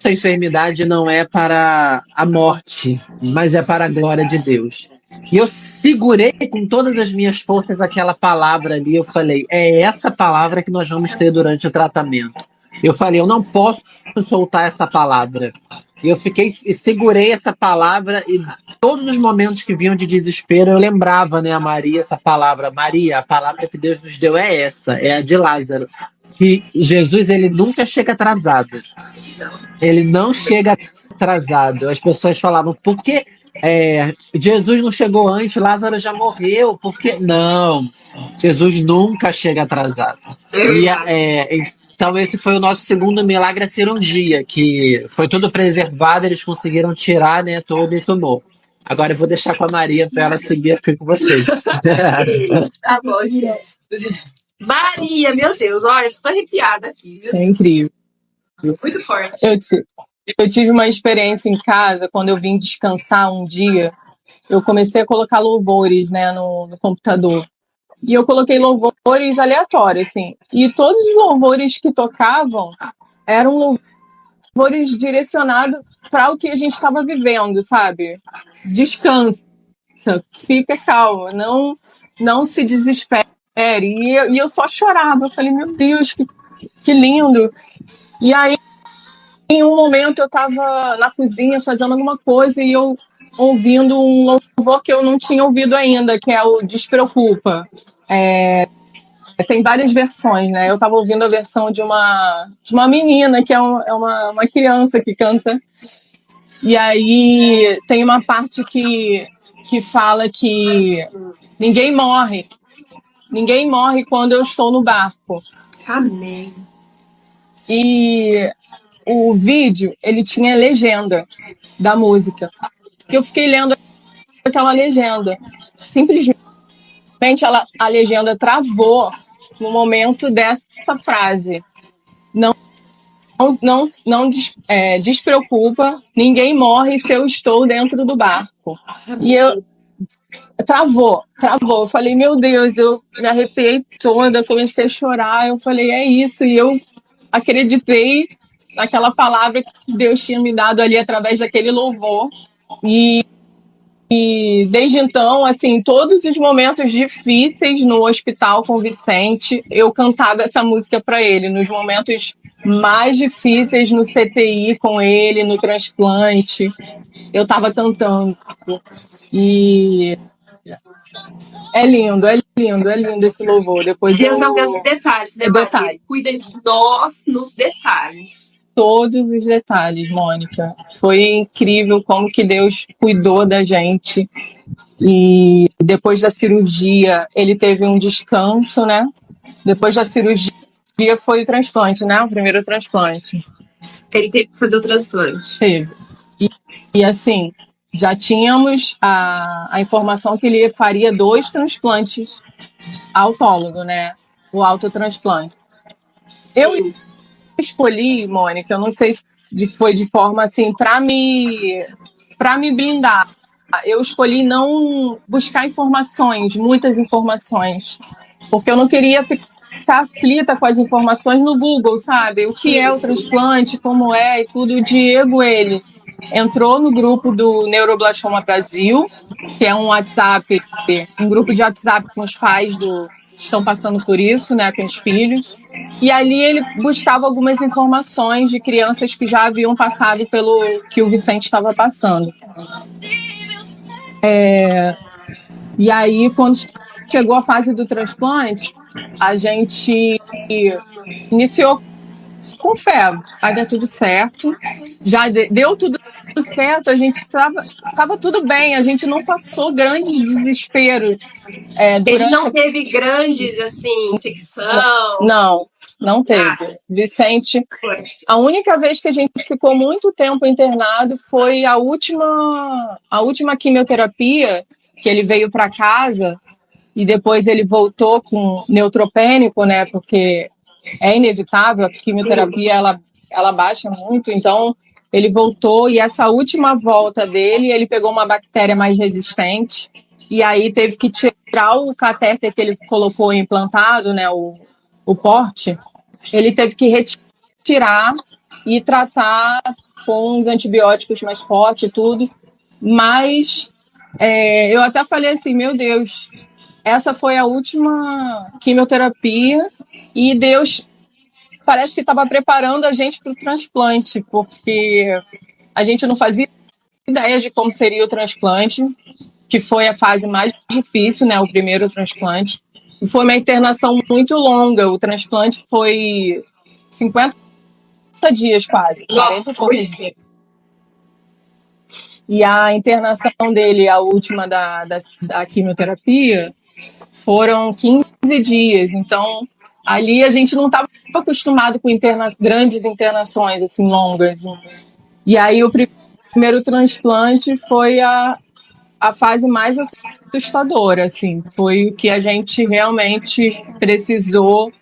enfermidade não é para a morte, mas é para a glória de Deus. E eu segurei com todas as minhas forças aquela palavra ali. Eu falei, é essa palavra que nós vamos ter durante o tratamento. Eu falei, eu não posso soltar essa palavra. E eu segurei essa palavra, e todos os momentos que vinham de desespero, eu lembrava, né, a Maria, essa palavra. Maria, a palavra que Deus nos deu é essa, é a de Lázaro. Que Jesus, ele nunca chega atrasado. Ele não chega atrasado. As pessoas falavam, por que Jesus não chegou antes, Lázaro já morreu? Por que? Não, Jesus nunca chega atrasado. Então esse foi o nosso segundo milagre, a cirurgia, que foi tudo preservado, eles conseguiram tirar, né, todo o tumor. Agora eu vou deixar com a Maria para ela seguir aqui com vocês. Tá bom, Maria, meu Deus, olha, eu tô arrepiada aqui. É incrível. Muito forte. Eu tive uma experiência em casa, quando eu vim descansar um dia, eu comecei a colocar louvores, né, no computador. E eu coloquei louvores aleatórios, assim. E todos os louvores que tocavam eram louvores direcionados para o que a gente estava vivendo, sabe? Descansa, fica calmo, não se desespere. E eu só chorava, eu falei, meu Deus, que lindo. E aí, em um momento, eu estava na cozinha fazendo alguma coisa e eu ouvindo um louvor que eu não tinha ouvido ainda, que é o Despreocupa. tem várias versões, né? Eu estava ouvindo a versão de uma menina, que é uma criança que canta. E aí tem uma parte que fala que ninguém morre. Ninguém morre quando eu estou no barco. Amém. E o vídeo, ele tinha legenda da música. Eu fiquei lendo aquela legenda. Simplesmente a legenda travou no momento dessa frase. Não despreocupa, ninguém morre se eu estou dentro do barco. E eu travou. Eu falei, meu Deus, eu me arrepiei toda, comecei a chorar. Eu falei, é isso. E eu acreditei naquela palavra que Deus tinha me dado ali através daquele louvor. E desde então, assim, todos os momentos difíceis no hospital com o Vicente, eu cantava essa música para ele. Nos momentos mais difíceis no CTI com ele, no transplante, eu estava cantando. E é lindo esse louvor. Depois Deus é o Deus dos detalhes, né, Maria? Ele cuida de nós nos detalhes. Todos os detalhes, Mônica. Foi incrível como que Deus cuidou da gente. E depois da cirurgia, ele teve um descanso, né? Depois da cirurgia foi o transplante, né? O primeiro transplante. Ele teve que fazer o transplante. Teve. E assim, já tínhamos a informação que ele faria 2 transplantes autólogo, né? O autotransplante. Eu escolhi, Mônica, eu não sei se foi de forma assim, para me blindar. Eu escolhi não buscar muitas informações, porque eu não queria ficar aflita com as informações no Google, sabe? O que é o transplante, como é e tudo. O Diego, ele entrou no grupo do Neuroblastoma Brasil, que é um WhatsApp, um grupo de WhatsApp com os pais que estão passando por isso, né, com os filhos. E ali ele buscava algumas informações de crianças que já haviam passado pelo que o Vicente estava passando. E aí, quando chegou a fase do transplante, a gente iniciou com fé. Vai dar tudo certo. Já deu tudo certo, a gente estava tudo bem, a gente não passou grandes desesperos. Ele não teve grandes, assim, infecção? Não teve. Vicente, a única vez que a gente ficou muito tempo internado foi a última quimioterapia, que ele veio para casa e depois ele voltou com neutropênico, né? Porque é inevitável, a quimioterapia ela baixa muito, então ele voltou e essa última volta dele, ele pegou uma bactéria mais resistente e aí teve que tirar o catéter que ele colocou implantado, né? O porte, ele teve que retirar e tratar com os antibióticos mais fortes e tudo. Mas eu até falei assim, meu Deus, essa foi a última quimioterapia e Deus parece que estava preparando a gente para o transplante, porque a gente não fazia ideia de como seria o transplante, que foi a fase mais difícil, né? O primeiro transplante. E foi uma internação muito longa. O transplante foi 50 dias quase. Nossa, e a internação dele, a última da quimioterapia, foram 15 dias. Então, ali a gente não estava acostumado com grandes internações, assim, longas. E aí o primeiro transplante foi a fase mais assustadora, assim. Foi o que a gente realmente precisou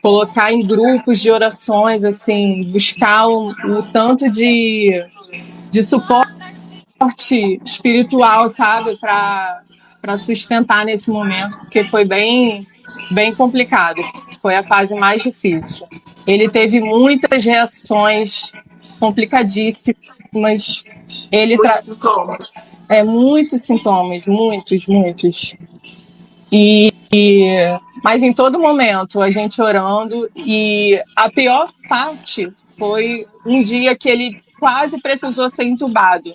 colocar em grupos de orações, assim, buscar o tanto de suporte espiritual, sabe, para sustentar nesse momento, porque foi bem complicado. Foi a fase mais difícil. Ele teve muitas reações complicadíssimas. Muitos sintomas, muitos. Mas em todo momento a gente orando, e a pior parte foi um dia que ele quase precisou ser entubado.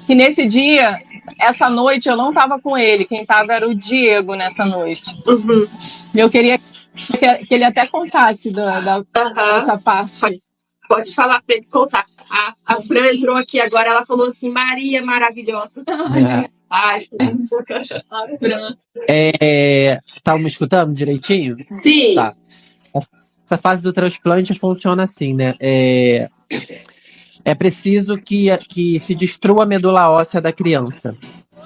Que nesse dia essa noite eu não tava com ele, quem tava era o Diego nessa noite. Uhum. E eu queria que ele até contasse Aham. dessa parte. Pode falar pra ele contar. A Fran entrou aqui agora, ela falou assim, Maria maravilhosa. Ai, Fran. Tá me escutando direitinho? Sim. Tá. Essa fase do transplante funciona assim, né? É preciso que se destrua a medula óssea da criança.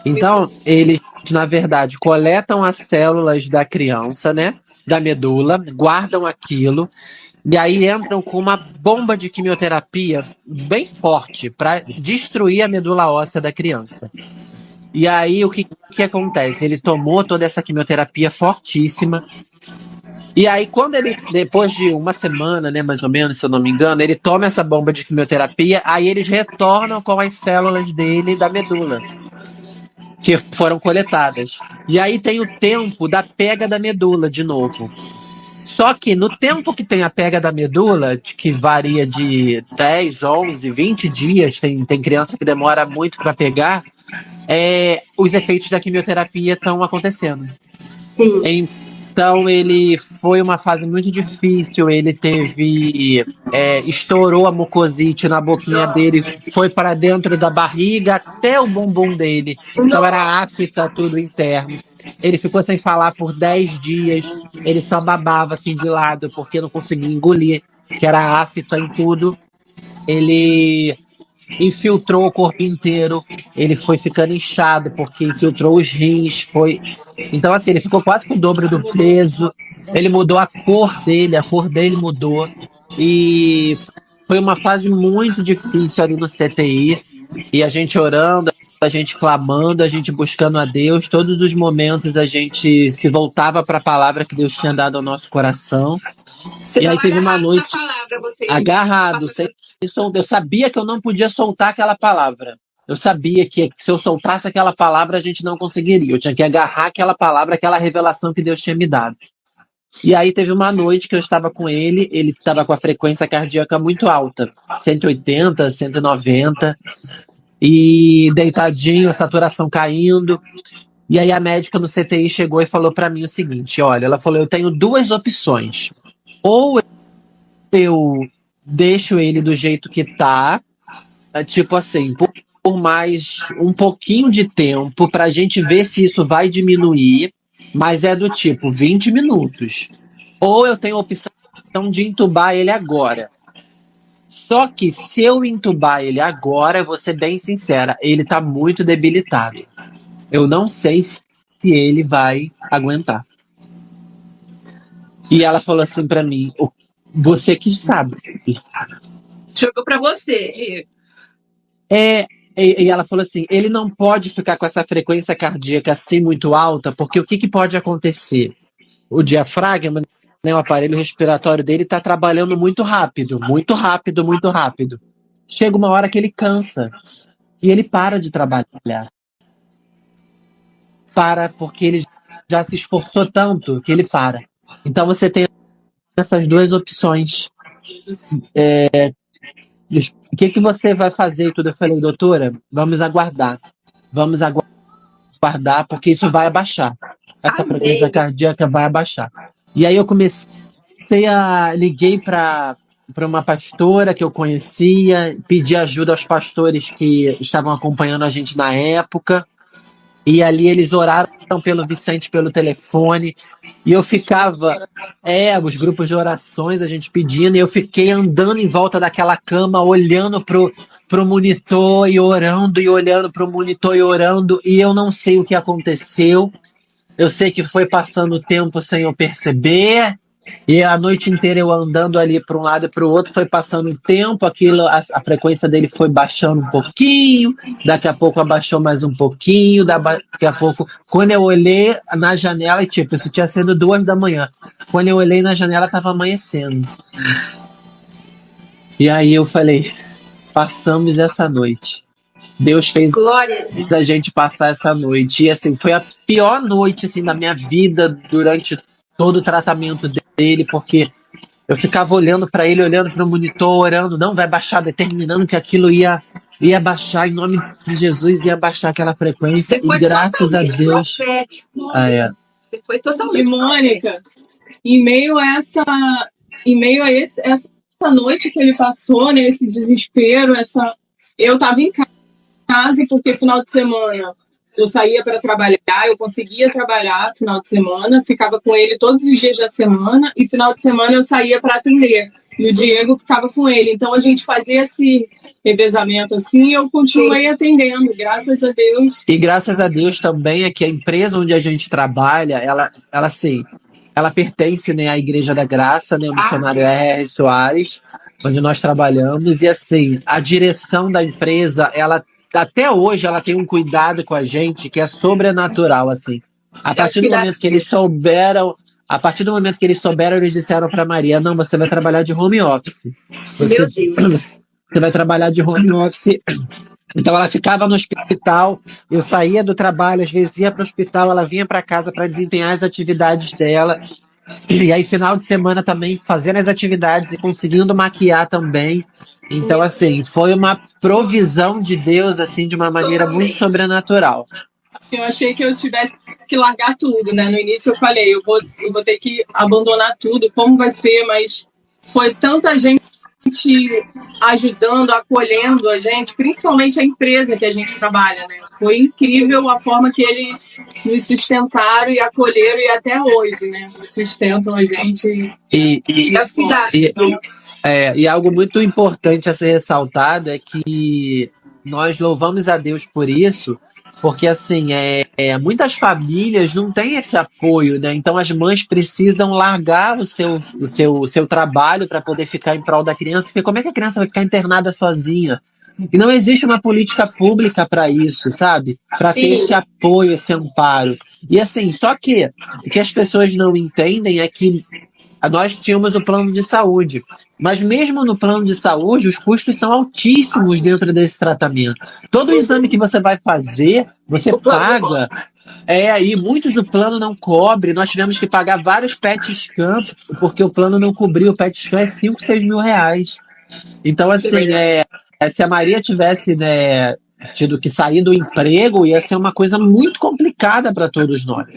Então, eles, na verdade, coletam as células da criança, né? Da medula, guardam aquilo, e aí entram com uma bomba de quimioterapia bem forte para destruir a medula óssea da criança. E aí, o que acontece? Ele tomou toda essa quimioterapia fortíssima. E aí, quando ele, depois de uma semana, né, mais ou menos, se eu não me engano, ele toma essa bomba de quimioterapia, aí eles retornam com as células dele da medula, que foram coletadas. E aí tem o tempo da pega da medula de novo. Só que no tempo que tem a pega da medula, que varia de 10, 11, 20 dias, tem criança que demora muito para pegar, os efeitos da quimioterapia estão acontecendo. Sim. Então ele foi uma fase muito difícil, ele estourou a mucosite na boquinha dele, foi para dentro da barriga até o bumbum dele, então era afta tudo interno. Ele ficou sem falar por 10 dias, ele só babava assim de lado porque não conseguia engolir, que era afta em tudo. Ele infiltrou o corpo inteiro, ele foi ficando inchado porque infiltrou os rins, então assim, ele ficou quase com o dobro do peso, ele mudou a cor dele mudou, e foi uma fase muito difícil ali no CTI, e a gente orando, a gente clamando, a gente buscando a Deus, todos os momentos a gente se voltava para a palavra que Deus tinha dado ao nosso coração. E aí teve uma noite agarrado, sem eu sabia que eu não podia soltar aquela palavra. Eu sabia que se eu soltasse aquela palavra a gente não conseguiria. Eu tinha que agarrar aquela palavra, aquela revelação que Deus tinha me dado. E aí teve uma noite que eu estava com ele estava com a frequência cardíaca muito alta, 180, 190, e deitadinho, a saturação caindo. E aí a médica no CTI chegou e falou para mim o seguinte, olha, ela falou, eu tenho duas opções. Ou eu deixo ele do jeito que tá, tipo assim, por mais um pouquinho de tempo, pra gente ver se isso vai diminuir, mas é do tipo 20 minutos. Ou eu tenho a opção de entubar ele agora. Só que se eu entubar ele agora, eu vou ser bem sincera, ele tá muito debilitado. Eu não sei se ele vai aguentar. E ela falou assim pra mim, você que sabe. Jogou pra você, Diego. E ela falou assim, ele não pode ficar com essa frequência cardíaca assim muito alta, porque o que pode acontecer? O diafragma, né, o aparelho respiratório dele está trabalhando muito rápido, muito rápido, muito rápido. Chega uma hora que ele cansa e ele para de trabalhar. Porque ele já se esforçou tanto que ele para. Então você tem essas duas opções. O que você vai fazer e tudo? Eu falei, doutora, vamos aguardar, porque isso vai abaixar. Essa frequência cardíaca vai abaixar. E aí eu liguei para uma pastora que eu conhecia, pedi ajuda aos pastores que estavam acompanhando a gente na época, e ali eles oraram pelo Vicente pelo telefone, e eu ficava, os grupos de orações, a gente pedindo, e eu fiquei andando em volta daquela cama, olhando pro monitor e orando, e olhando pro monitor e orando, e eu não sei o que aconteceu. Eu sei que foi passando o tempo sem eu perceber, e a noite inteira eu andando ali para um lado e para o outro, foi passando o tempo, a frequência dele foi baixando um pouquinho, daqui a pouco abaixou mais um pouquinho, daqui a pouco, quando eu olhei na janela, e tipo, isso tinha sido 2 da manhã, quando eu olhei na janela estava amanhecendo. E aí eu falei, passamos essa noite. Deus fez a gente passar essa noite. E assim, foi a pior noite assim, da minha vida durante todo o tratamento dele, porque eu ficava olhando para ele, olhando para o monitor, orando, não vai baixar, determinando que aquilo ia ia baixar, em nome de Jesus, ia baixar aquela frequência. E graças a Deus. Você foi E totalmente. Mônica, em meio a essa noite que ele passou, né, esse desespero, eu tava em casa porque final de semana eu saía para trabalhar, eu conseguia trabalhar final de semana, ficava com ele todos os dias da semana e final de semana eu saía para atender. E o Diego ficava com ele. Então a gente fazia esse revezamento assim e eu continuei atendendo, graças a Deus. E graças a Deus também é que a empresa onde a gente trabalha, ela assim, ela pertence, né, à Igreja da Graça, né, o missionário R.R. Soares, onde nós trabalhamos. E assim, a direção da empresa, ela até hoje ela tem um cuidado com a gente que é sobrenatural, assim. A partir do momento que eles souberam, eles disseram para Maria: não, você vai trabalhar de home office. Meu Deus. Você vai trabalhar de home office. Então ela ficava no hospital, eu saía do trabalho, às vezes ia para o hospital, ela vinha para casa para desempenhar as atividades dela. E aí final de semana também fazendo as atividades e conseguindo maquiar também. Então assim, foi uma provisão de Deus assim de uma maneira muito sobrenatural. Eu achei que eu tivesse que largar tudo, né? No início eu falei, eu vou ter que abandonar tudo, como vai ser? Mas foi tanta gente ajudando, acolhendo a gente, principalmente a empresa que a gente trabalha, né? Foi incrível a forma que eles nos sustentaram e acolheram e até hoje, né? Sustentam a gente. E algo muito importante a ser ressaltado é que nós louvamos a Deus por isso, porque assim, muitas famílias não têm esse apoio, né? Então as mães precisam largar o seu trabalho para poder ficar em prol da criança, porque como é que a criança vai ficar internada sozinha? E não existe uma política pública para isso, sabe? Para ter esse apoio, esse amparo. E assim, só que o que as pessoas não entendem é que nós tínhamos o plano de saúde, mas mesmo no plano de saúde, os custos são altíssimos dentro desse tratamento. Todo exame que você vai fazer, você paga. E muitos do plano não cobre. Nós tivemos que pagar vários PET scan, porque o plano não cobriu. O PET scan é 5, 6 mil reais. Então, assim, se a Maria tivesse, né, tido que sair do emprego, ia ser uma coisa muito complicada para todos nós.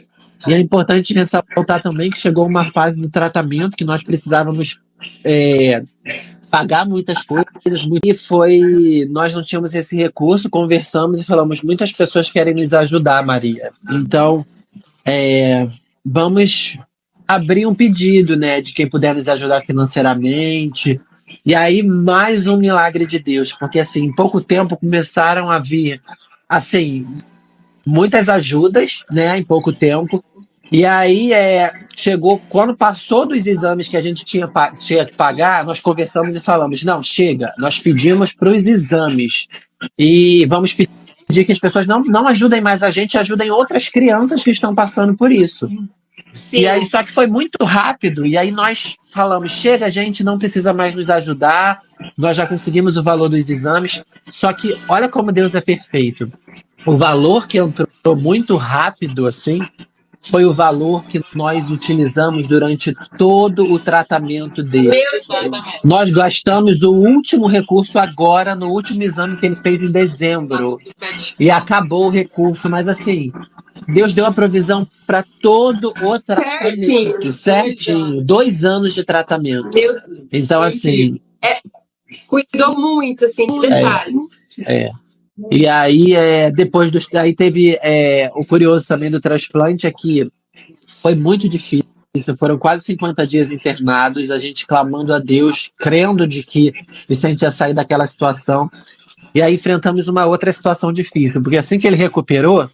E é importante ressaltar também que chegou uma fase do tratamento que nós precisávamos pagar muitas coisas, e nós não tínhamos esse recurso, conversamos e falamos: muitas pessoas querem nos ajudar, Maria. Então, vamos abrir um pedido, né, de quem puder nos ajudar financeiramente. E aí, mais um milagre de Deus, porque assim, em pouco tempo começaram a vir, assim, muitas ajudas, né, em pouco tempo. E aí chegou, quando passou dos exames que a gente tinha que pagar, nós conversamos e falamos: não, chega, nós pedimos para os exames e vamos pedir que as pessoas não ajudem mais a gente, ajudem outras crianças que estão passando por isso. Sim. E aí, só que foi muito rápido, e aí nós falamos: chega, a gente não precisa mais nos ajudar, nós já conseguimos o valor dos exames. Só que olha como Deus é perfeito. O valor que entrou muito rápido, assim, foi o valor que nós utilizamos durante todo o tratamento dele. Nós gastamos o último recurso agora, no último exame que ele fez em dezembro. E acabou o recurso, mas assim, Deus deu a provisão para todo o tratamento. Certinho. 2 anos de tratamento. Então, assim... cuidou muito, assim, de detalhes. E aí, aí teve o curioso também do transplante, é que foi muito difícil. Foram quase 50 dias internados, a gente clamando a Deus, crendo de que Vicente ia sair daquela situação. E aí enfrentamos uma outra situação difícil, porque assim que ele recuperou,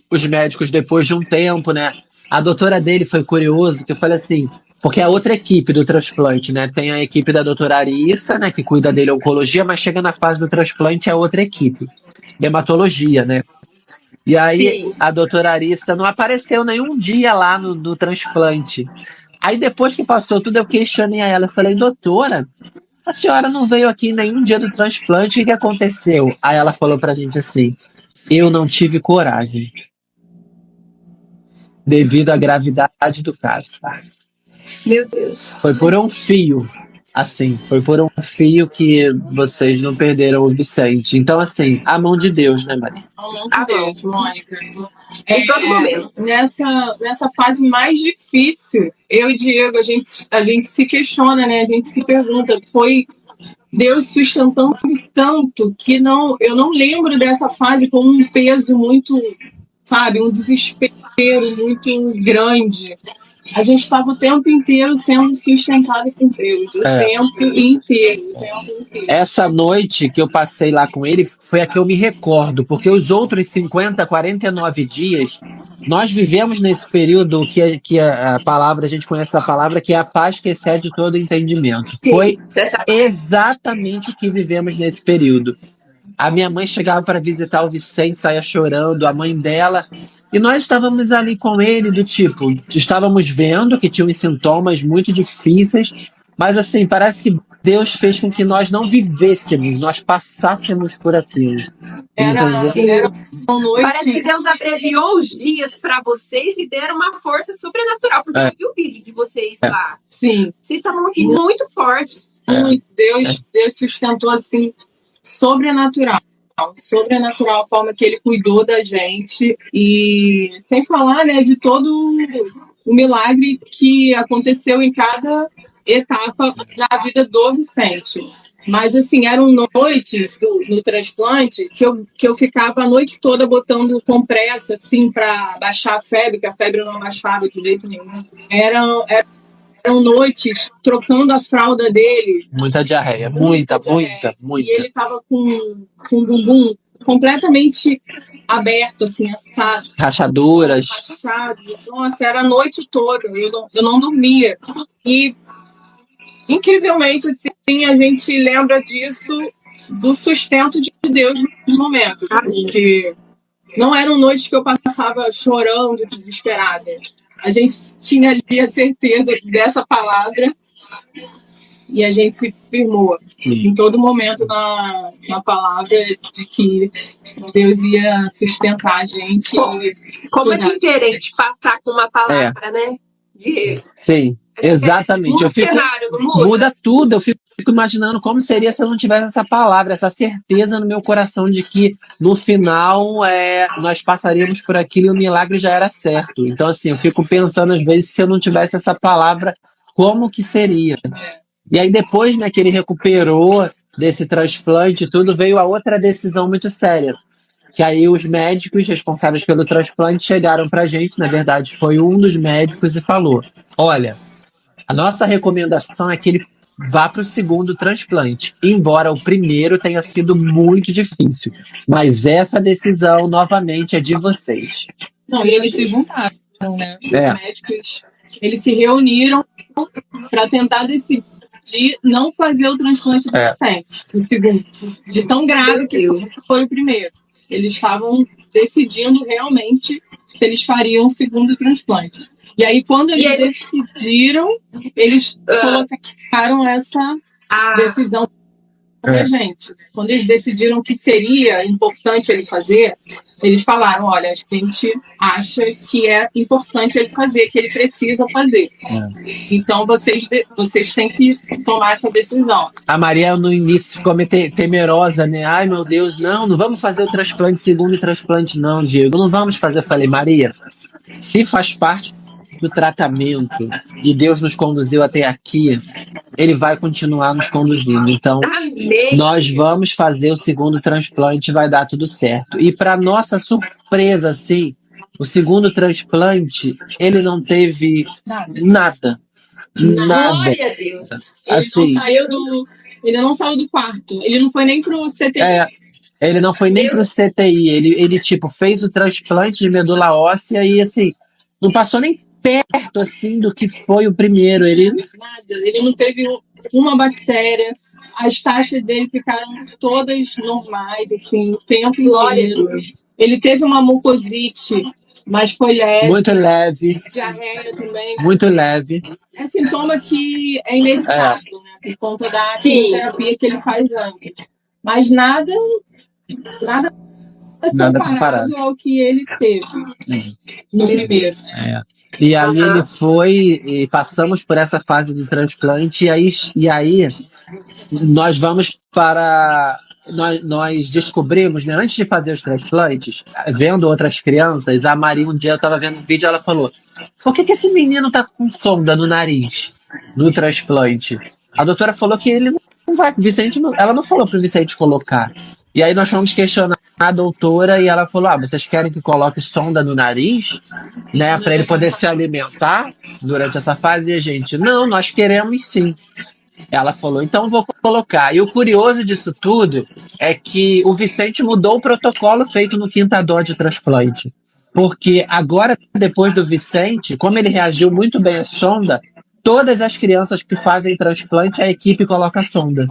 os médicos, depois de um tempo, né? A doutora dele foi curioso, que eu falei assim, porque a outra equipe do transplante, né? Tem a equipe da doutora Arissa, né? Que cuida dele, oncologia, mas chega na fase do transplante é outra equipe, hematologia, né? E aí a doutora Arissa não apareceu nenhum dia lá no transplante. Aí depois que passou tudo, eu questionei a ela, eu falei: doutora, a senhora não veio aqui nenhum dia do transplante, o que aconteceu? Aí ela falou pra gente assim: eu não tive coragem, devido à gravidade do caso. Meu Deus. Foi por um fio. Assim, foi por um fio que vocês não perderam o Vicente. Então, assim, a mão de Deus, né, Maria? A mão de Deus, Mônica. Em todo momento. Nessa fase mais difícil, eu e Diego, a gente se questiona, né? A gente se pergunta, foi Deus sustentando tanto que eu não lembro dessa fase com um peso muito, sabe, um desespero muito grande. A gente estava o tempo inteiro sendo sustentado por Deus, o tempo inteiro. Essa noite que eu passei lá com ele foi a que eu me recordo, porque os outros 50, 49 dias, nós vivemos nesse período que a palavra, a gente conhece a palavra, que é a paz que excede todo entendimento. Sim, foi exatamente o que vivemos nesse período. A minha mãe chegava para visitar o Vicente, saía chorando, a mãe dela. E nós estávamos ali com ele, do tipo, estávamos vendo que tinha uns sintomas muito difíceis, mas assim, parece que Deus fez com que nós não vivêssemos, nós passássemos por aquilo. Era uma noite. Parece que Deus abreviou os dias para vocês e deram uma força sobrenatural, porque eu vi o vídeo de vocês lá. Sim. Vocês estavam assim, muito fortes. Muito. Deus sustentou assim, sobrenatural a forma que ele cuidou da gente, e sem falar, né, de todo o milagre que aconteceu em cada etapa da vida do Vicente. Mas assim, eram noites no transplante que eu ficava a noite toda botando compressa assim para baixar a febre, que a febre não abaixava de jeito nenhum. Eram noites trocando a fralda dele. Muita diarreia, muita. E ele tava com o bumbum completamente aberto, assim, assado. Rachaduras. Rachado. Nossa, era a noite toda. Eu não dormia. E, incrivelmente, assim, a gente lembra disso, do sustento de Deus nos momentos. Porque não eram noites que eu passava chorando, desesperada. A gente tinha ali a certeza dessa palavra e a gente se firmou em todo momento na palavra de que Deus ia sustentar a gente. Como é diferente passar com uma palavra, né? Sim, exatamente. Muda o cenário, não muda? Muda tudo. Eu fico imaginando como seria se eu não tivesse essa palavra, essa certeza no meu coração de que no final nós passaríamos por aquilo e o milagre já era certo. Então, assim, eu fico pensando às vezes se eu não tivesse essa palavra, como que seria? E aí depois, né, que ele recuperou desse transplante e tudo, veio a outra decisão muito séria. Que aí os médicos responsáveis pelo transplante chegaram pra gente, na verdade foi um dos médicos e falou: olha, a nossa recomendação é que ele vá para o segundo transplante, embora o primeiro tenha sido muito difícil, mas essa decisão novamente é de vocês. Não, e eles se juntaram, né? Os médicos, eles se reuniram para tentar decidir não fazer o transplante do Vicente, o segundo, de tão grave que foi o primeiro. Eles estavam decidindo realmente se eles fariam o segundo transplante. E aí, quando eles decidiram, eles colocaram essa decisão pra gente. Quando eles decidiram que seria importante ele fazer, eles falaram: olha, a gente acha que é importante ele fazer, que ele precisa fazer. Então, vocês têm que tomar essa decisão. A Maria, no início, ficou meio temerosa, né? Ai, meu Deus, não vamos fazer o transplante, segundo transplante, não, Diego. Não vamos fazer. Eu falei: Maria, se faz parte do tratamento e Deus nos conduziu até aqui, ele vai continuar nos conduzindo. Então, nós vamos fazer o segundo transplante e vai dar tudo certo. E para nossa surpresa, assim, o segundo transplante, ele não teve nada. Glória a Deus. Assim, Ele não saiu do quarto. Ele não foi nem pro CTI. Ele não foi nem pro CTI. Ele tipo, fez o transplante de medula óssea e, assim, não passou nem perto, assim, do que foi o primeiro. Ele não teve uma bactéria. As taxas dele ficaram todas normais, assim, o tempo inteiro. Ele teve uma mucosite, mas foi leve. Muito leve. Diarreia também. Muito leve. É sintoma que é inevitável, né? Por conta da quimioterapia que ele faz antes. Mas nada comparado ao que ele teve no primeiro. E aí ele foi, e passamos por essa fase do transplante, e aí nós vamos para. Nós descobrimos, né, antes de fazer os transplantes, vendo outras crianças, a Maria, um dia eu estava vendo um vídeo, ela falou: por que esse menino tá com sonda no nariz no transplante? A doutora falou que ele não vai, Vicente ela não falou pro Vicente colocar. E aí nós fomos questionar a doutora e ela falou: vocês querem que coloque sonda no nariz, né, para ele poder se alimentar durante essa fase? E a gente: não, nós queremos sim. Ela falou: então vou colocar. E o curioso disso tudo é que o Vicente mudou o protocolo feito no Quinta Dó de transplante. Porque agora, depois do Vicente, como ele reagiu muito bem à sonda, todas as crianças que fazem transplante, a equipe coloca a sonda.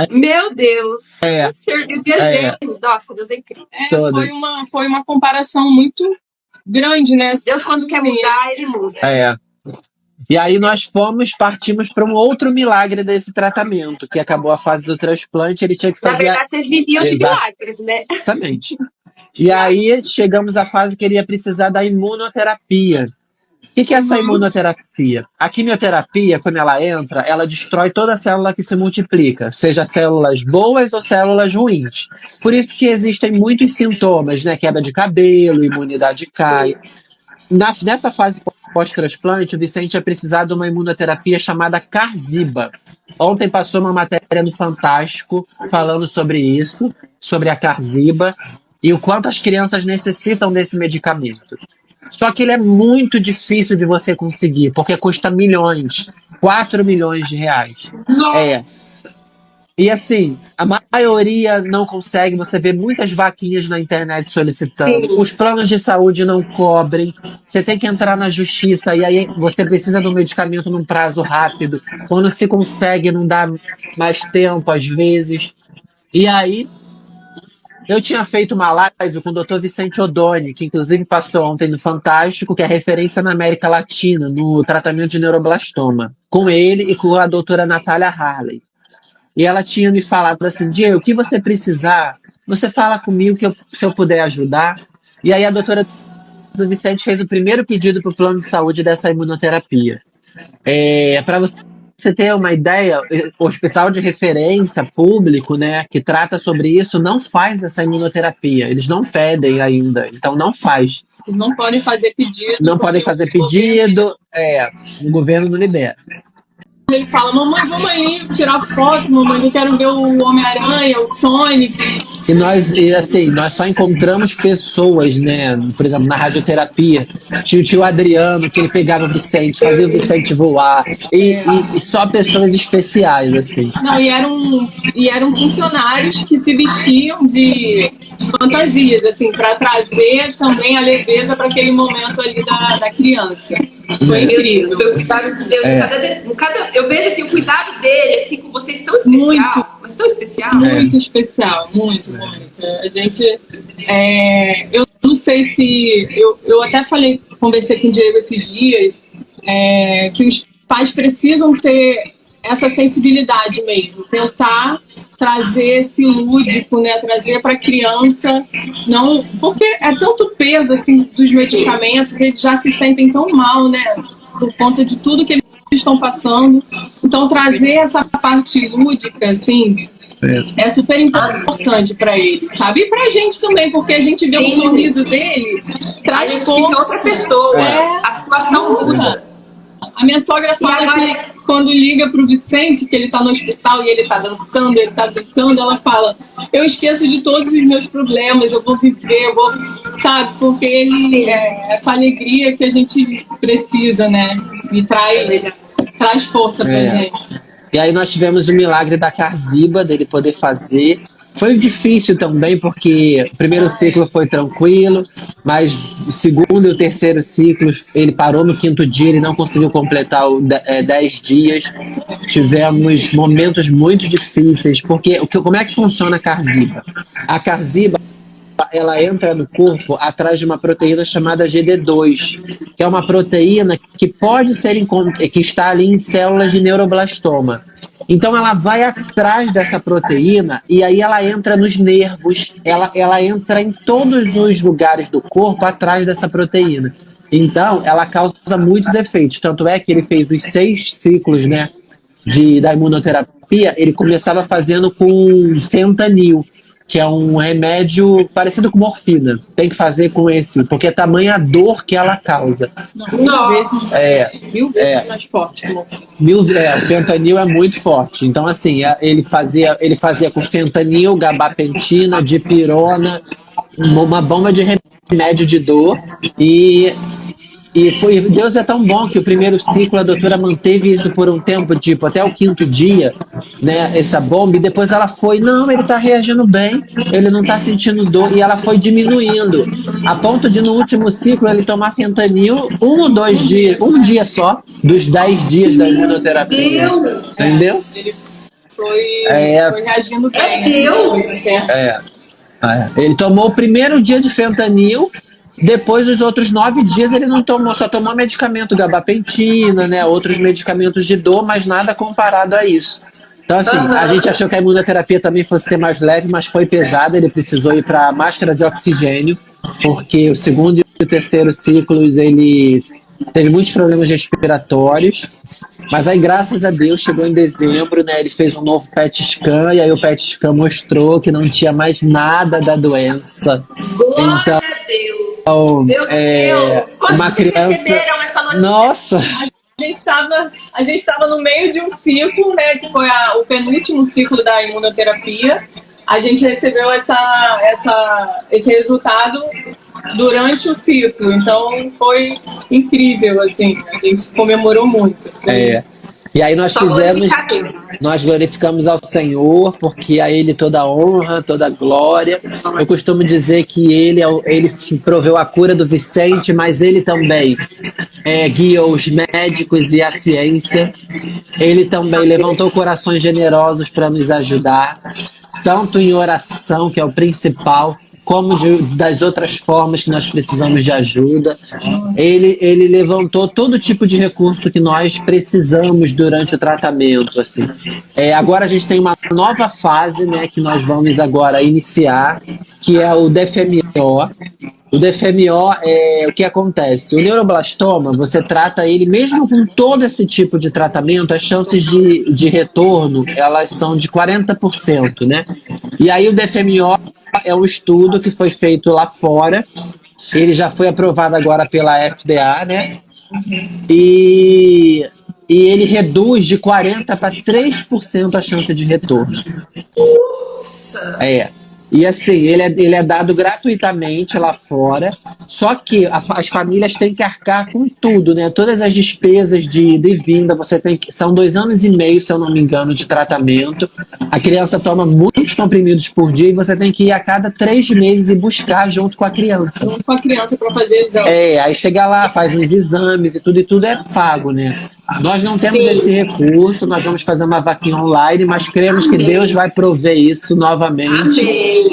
Meu Deus. É. Eu viajei. Nossa, Deus é incrível. Foi uma comparação muito grande, né? Deus, quando quer mudar, ele muda. E aí nós partimos para um outro milagre desse tratamento, que acabou a fase do transplante, ele tinha que fazer... Na verdade, vocês viviam de milagres, né? Exatamente. E aí chegamos à fase que ele ia precisar da imunoterapia. O que é essa imunoterapia? A quimioterapia, quando ela entra, ela destrói toda a célula que se multiplica, seja células boas ou células ruins. Por isso que existem muitos sintomas, né? Queda de cabelo, imunidade cai. Nessa fase pós-transplante, o Vicente ia precisar de uma imunoterapia chamada Qarziba. Ontem passou uma matéria no Fantástico falando sobre isso, sobre a Qarziba, e o quanto as crianças necessitam desse medicamento. Só que ele é muito difícil de você conseguir, porque custa milhões, 4 milhões de reais. Nossa! E assim, a maioria não consegue, você vê muitas vaquinhas na internet solicitando. Sim. Os planos de saúde não cobrem, você tem que entrar na justiça, e aí você precisa de um medicamento num prazo rápido. Quando se consegue, não dá mais tempo, às vezes. E aí, eu tinha feito uma live com o Dr. Vicente Odoni, que inclusive passou ontem no Fantástico, que é referência na América Latina, no tratamento de neuroblastoma. Com ele e com a doutora Natália Harley. E ela tinha me falado assim: Diego, o que você precisar, você fala comigo que se eu puder ajudar. E aí a doutora do Vicente fez o primeiro pedido para o plano de saúde dessa imunoterapia. Para você ter uma ideia, o hospital de referência público, né, que trata sobre isso, não faz essa imunoterapia. Eles não pedem ainda, então não faz. Não podem fazer pedido. Não podem fazer pedido, o governo não libera. Ele fala: mamãe, vamos ali tirar foto, mamãe, eu quero ver o Homem-Aranha, o Sonic. Nós só encontramos pessoas, né? Por exemplo, na radioterapia, tinha o tio Adriano, que ele pegava o Vicente, fazia o Vicente voar, e só pessoas especiais, assim. Não, e eram funcionários que se vestiam de fantasias, assim, para trazer também a leveza para aquele momento ali da criança. Foi incrível. Foi o cuidado de Deus. Eu vejo assim, o cuidado dele, assim, com vocês tão especial. Muito. Mas tão especial. Muito especial, muito. A gente. Eu não sei se. Eu até conversei com o Diego esses dias, que os pais precisam ter essa sensibilidade mesmo, tentar trazer esse lúdico, né, trazer para a criança, não, porque é tanto peso assim dos medicamentos, eles já se sentem tão mal, né, por conta de tudo que eles estão passando. Então trazer essa parte lúdica, assim, é super importante para ele, sabe? E pra gente também, porque a gente vê o sorriso dele, traz força. Outra pessoa, a situação muda. A minha sogra fala que quando liga pro Vicente, que ele tá no hospital e ele tá dançando, ele tá brincando, ela fala: eu esqueço de todos os meus problemas, eu vou viver, sabe? Porque ele essa alegria que a gente precisa, né? E traz força pra gente. E aí nós tivemos o milagre da Qarziba, dele poder fazer. Foi difícil também, porque o primeiro ciclo foi tranquilo, mas o segundo e o terceiro ciclos, ele parou no 5º dia, ele não conseguiu completar 10 dias. Tivemos momentos muito difíceis, porque como é que funciona a Qarziba? A Qarziba, ela entra no corpo atrás de uma proteína chamada GD2, que é uma proteína que pode ser que está ali em células de neuroblastoma. Então ela vai atrás dessa proteína e aí ela entra nos nervos, ela entra em todos os lugares do corpo atrás dessa proteína. Então, ela causa muitos efeitos. Tanto é que ele fez os 6 ciclos, né, da imunoterapia. Ele começava fazendo com fentanil, que é um remédio parecido com morfina. Tem que fazer com esse, porque é tamanha a dor que ela causa. Mil vezes, mil vezes mais forte. O fentanil é muito forte. Então, assim, ele fazia com fentanil, gabapentina, dipirona, uma bomba de remédio de dor. Deus é tão bom que o primeiro ciclo a doutora manteve isso por um tempo, tipo, até o 5º dia, né, essa bomba, e depois ela foi, não, ele tá reagindo bem, ele não tá sentindo dor, e ela foi diminuindo, a ponto de no último ciclo ele tomar fentanil 1 ou 2 dias, um dia só, dos 10 dias da imunoterapia. Entendeu? Ele foi reagindo bem. Ele tomou o primeiro dia de fentanil. Depois, os outros 9 dias, ele não tomou, só tomou medicamento, gabapentina, né? Outros medicamentos de dor, mas nada comparado a isso. Então, assim, a gente achou que a imunoterapia também fosse ser mais leve, mas foi pesada. Ele precisou ir para máscara de oxigênio, porque o segundo e o terceiro ciclos ele teve muitos problemas respiratórios. Mas aí, graças a Deus, chegou em dezembro, né? Ele fez um novo PET scan, e aí o PET scan mostrou que não tinha mais nada da doença. Glória a Deus! Meu Deus! Quando uma criança... receberam essa notícia? Nossa! A gente estava no meio de um ciclo, né? Que foi o penúltimo ciclo da imunoterapia. A gente recebeu esse resultado durante o ciclo, então foi incrível, assim, a gente comemorou muito. E aí nós glorificamos ao Senhor, porque a Ele toda honra, toda glória. Eu costumo dizer que Ele proveu a cura do Vicente, mas Ele também guiou os médicos e a ciência. Ele também levantou corações generosos para nos ajudar, tanto em oração, que é o principal, como das outras formas que nós precisamos de ajuda. Ele levantou todo tipo de recurso que nós precisamos durante o tratamento. Assim. Agora a gente tem uma nova fase, né, que nós vamos agora iniciar, que é o DFMO. O DFMO o que acontece? O neuroblastoma, você trata ele, mesmo com todo esse tipo de tratamento, as chances de retorno, elas são de 40%, né? E aí o DFMO é um estudo que foi feito lá fora, ele já foi aprovado agora pela FDA, né? E ele reduz de 40% para 3% a chance de retorno. Nossa! E assim, ele é dado gratuitamente lá fora, só que as famílias têm que arcar com tudo, né? Todas as despesas de ida e vinda, são 2 anos e meio, se eu não me engano, de tratamento. A criança toma muitos comprimidos por dia e você tem que ir a cada 3 meses e buscar junto com a criança. Junto com a criança para fazer exame. Aí chega lá, faz uns exames e tudo é pago, né? Nós não temos esse recurso, nós vamos fazer uma vaquinha online, mas cremos que Deus vai prover isso novamente,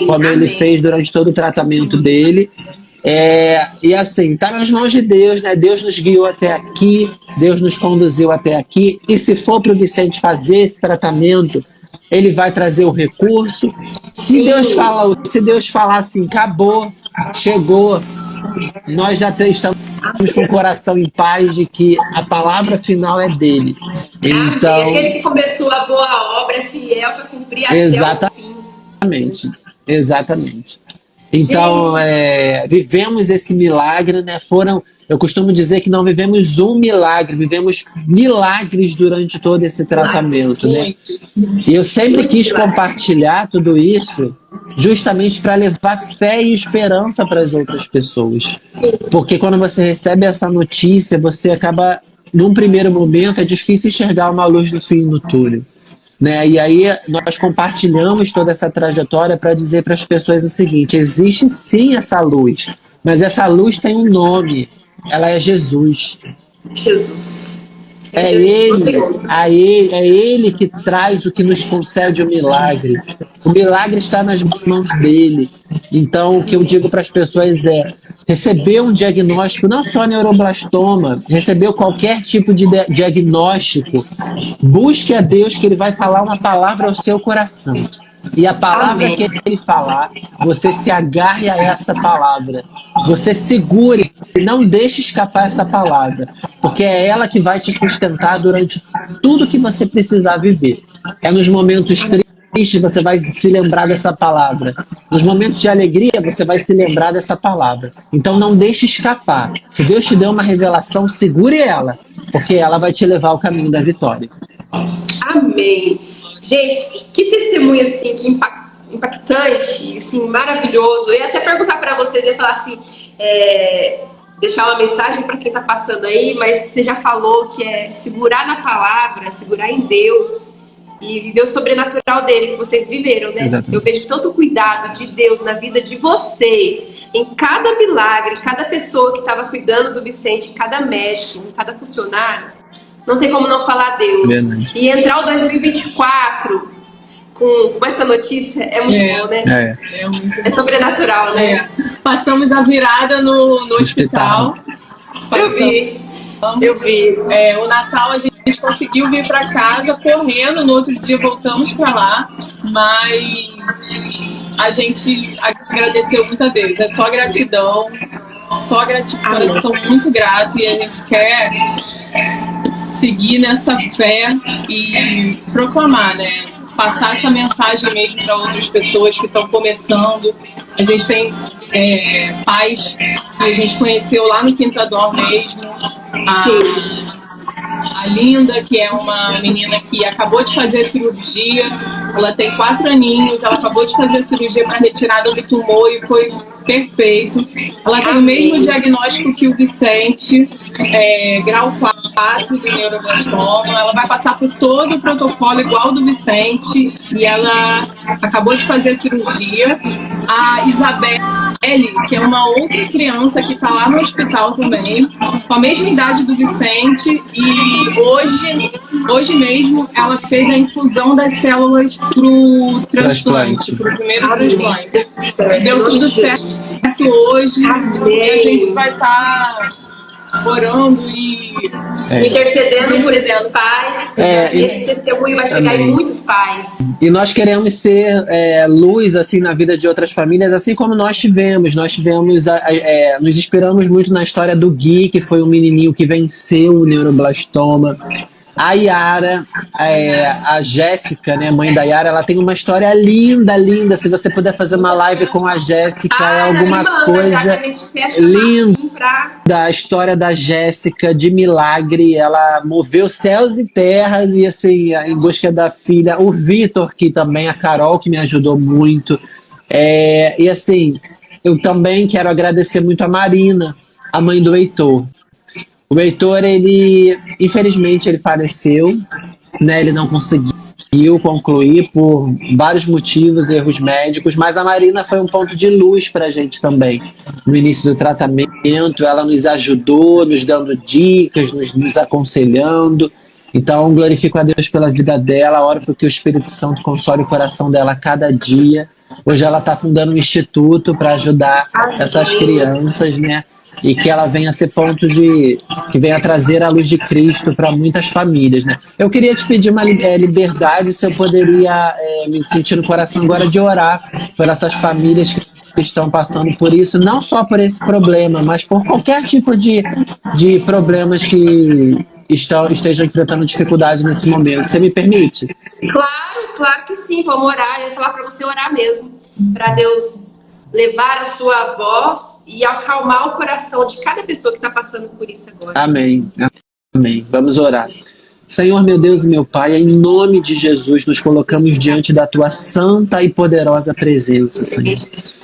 como Ele fez durante todo o tratamento dele. E assim, tá nas mãos de Deus, né? Deus nos guiou até aqui, Deus nos conduziu até aqui, e se for para o Vicente fazer esse tratamento, ele vai trazer o recurso. Se Deus falar assim, acabou, chegou, nós já estamos com o coração em paz de que a palavra final é dele. Então, aquele que começou a boa obra é fiel para cumprir até o fim. Exatamente. Então, vivemos esse milagre, né? Eu costumo dizer que não vivemos um milagre, vivemos milagres durante todo esse tratamento, né? E eu sempre quis compartilhar tudo isso justamente para levar fé e esperança para as outras pessoas. Porque quando você recebe essa notícia, você acaba, num primeiro momento, é difícil enxergar uma luz no fim do túnel. Né? E aí nós compartilhamos toda essa trajetória para dizer para as pessoas o seguinte: existe sim essa luz, mas essa luz tem um nome, ela é Jesus. É Ele que traz o que nos concede o milagre. O milagre está nas mãos dele. Então o que eu digo para as pessoas é: recebeu um diagnóstico, não só neuroblastoma, recebeu qualquer tipo de diagnóstico, busque a Deus que Ele vai falar uma palavra ao seu coração. E a palavra Amém. que ele falar, você se agarre a essa palavra. Você segure e não deixe escapar essa palavra. Porque é ela que vai te sustentar durante tudo que você precisar viver. É nos momentos tristes você vai se lembrar dessa palavra. Nos momentos de alegria você vai se lembrar dessa palavra. Então não deixe escapar. Se Deus te deu uma revelação, segure ela. Porque ela vai te levar ao caminho da vitória. Amém. Gente, que testemunho assim, que impactante, assim, maravilhoso. Eu ia até perguntar para vocês, ia falar assim, deixar uma mensagem para quem está passando aí, mas você já falou que é segurar na palavra, segurar em Deus e viver o sobrenatural dele que vocês viveram, né? Exatamente. Eu vejo tanto cuidado de Deus na vida de vocês, em cada milagre, cada pessoa que estava cuidando do Vicente, cada médico, cada funcionário. Não tem como não falar Deus. Verdade. E entrar o 2024 com essa notícia é muito bom, né? É sobrenatural, né? Passamos a virada no hospital. Eu vi. O Natal a gente conseguiu vir para casa correndo, no outro dia voltamos para lá, mas a gente agradeceu muito a Deus. É só gratidão, coração muito grato, e a gente quer seguir nessa fé e proclamar, né? Passar essa mensagem mesmo para outras pessoas que estão começando. A gente tem pais que a gente conheceu lá no Quinta Dó mesmo. A Linda, que é uma menina que acabou de fazer a cirurgia, ela tem 4 aninhos, ela acabou de fazer a cirurgia para retirada do tumor e foi perfeito. Ela tem o mesmo diagnóstico que o Vicente, grau 4 do neuroblastoma. Ela vai passar por todo o protocolo igual ao do Vicente e ela acabou de fazer a cirurgia. A Isabelle, que é uma outra criança que está lá no hospital também, com a mesma idade do Vicente, e hoje mesmo ela fez a infusão das células pro transplante, pro primeiro transplante. Deu tudo certo hoje. E a gente vai estar orando e intercedendo por esses pais. E esse testemunho vai chegar em muitos pais. E nós queremos ser luz assim na vida de outras famílias, assim como nós tivemos. Nós nos inspiramos muito na história do Gui, que foi um menininho que venceu o neuroblastoma. A Yara, a Jéssica, né, mãe da Yara, ela tem uma história linda, linda. Se você puder fazer uma live com a Jéssica, é alguma coisa linda. A história da Jéssica, de milagre, ela moveu céus e terras, e assim, em busca da filha. O Vitor, que também, a Carol, que me ajudou muito. E assim, eu também quero agradecer muito a Marina, a mãe do Heitor. O Heitor, infelizmente, ele faleceu, né? Ele não conseguiu concluir por vários motivos, erros médicos, mas a Marina foi um ponto de luz para a gente também. No início do tratamento, ela nos ajudou, nos dando dicas, nos aconselhando. Então, glorifico a Deus pela vida dela, oro para que o Espírito Santo console o coração dela a cada dia. Hoje ela está fundando um instituto para ajudar essas crianças, né? E que ela venha a ser que venha trazer a luz de Cristo para muitas famílias, né? Eu queria te pedir uma liberdade, se eu poderia me sentir no coração agora de orar por essas famílias que estão passando por isso, não só por esse problema, mas por qualquer tipo de problemas que estejam enfrentando dificuldade nesse momento. Você me permite? Claro que sim. Vamos orar. Eu ia falar para você orar mesmo, para Deus levar a sua voz e acalmar o coração de cada pessoa que está passando por isso agora. Amém. Vamos orar. Senhor, meu Deus e meu Pai, em nome de Jesus, nos colocamos diante da Tua santa e poderosa presença, Senhor.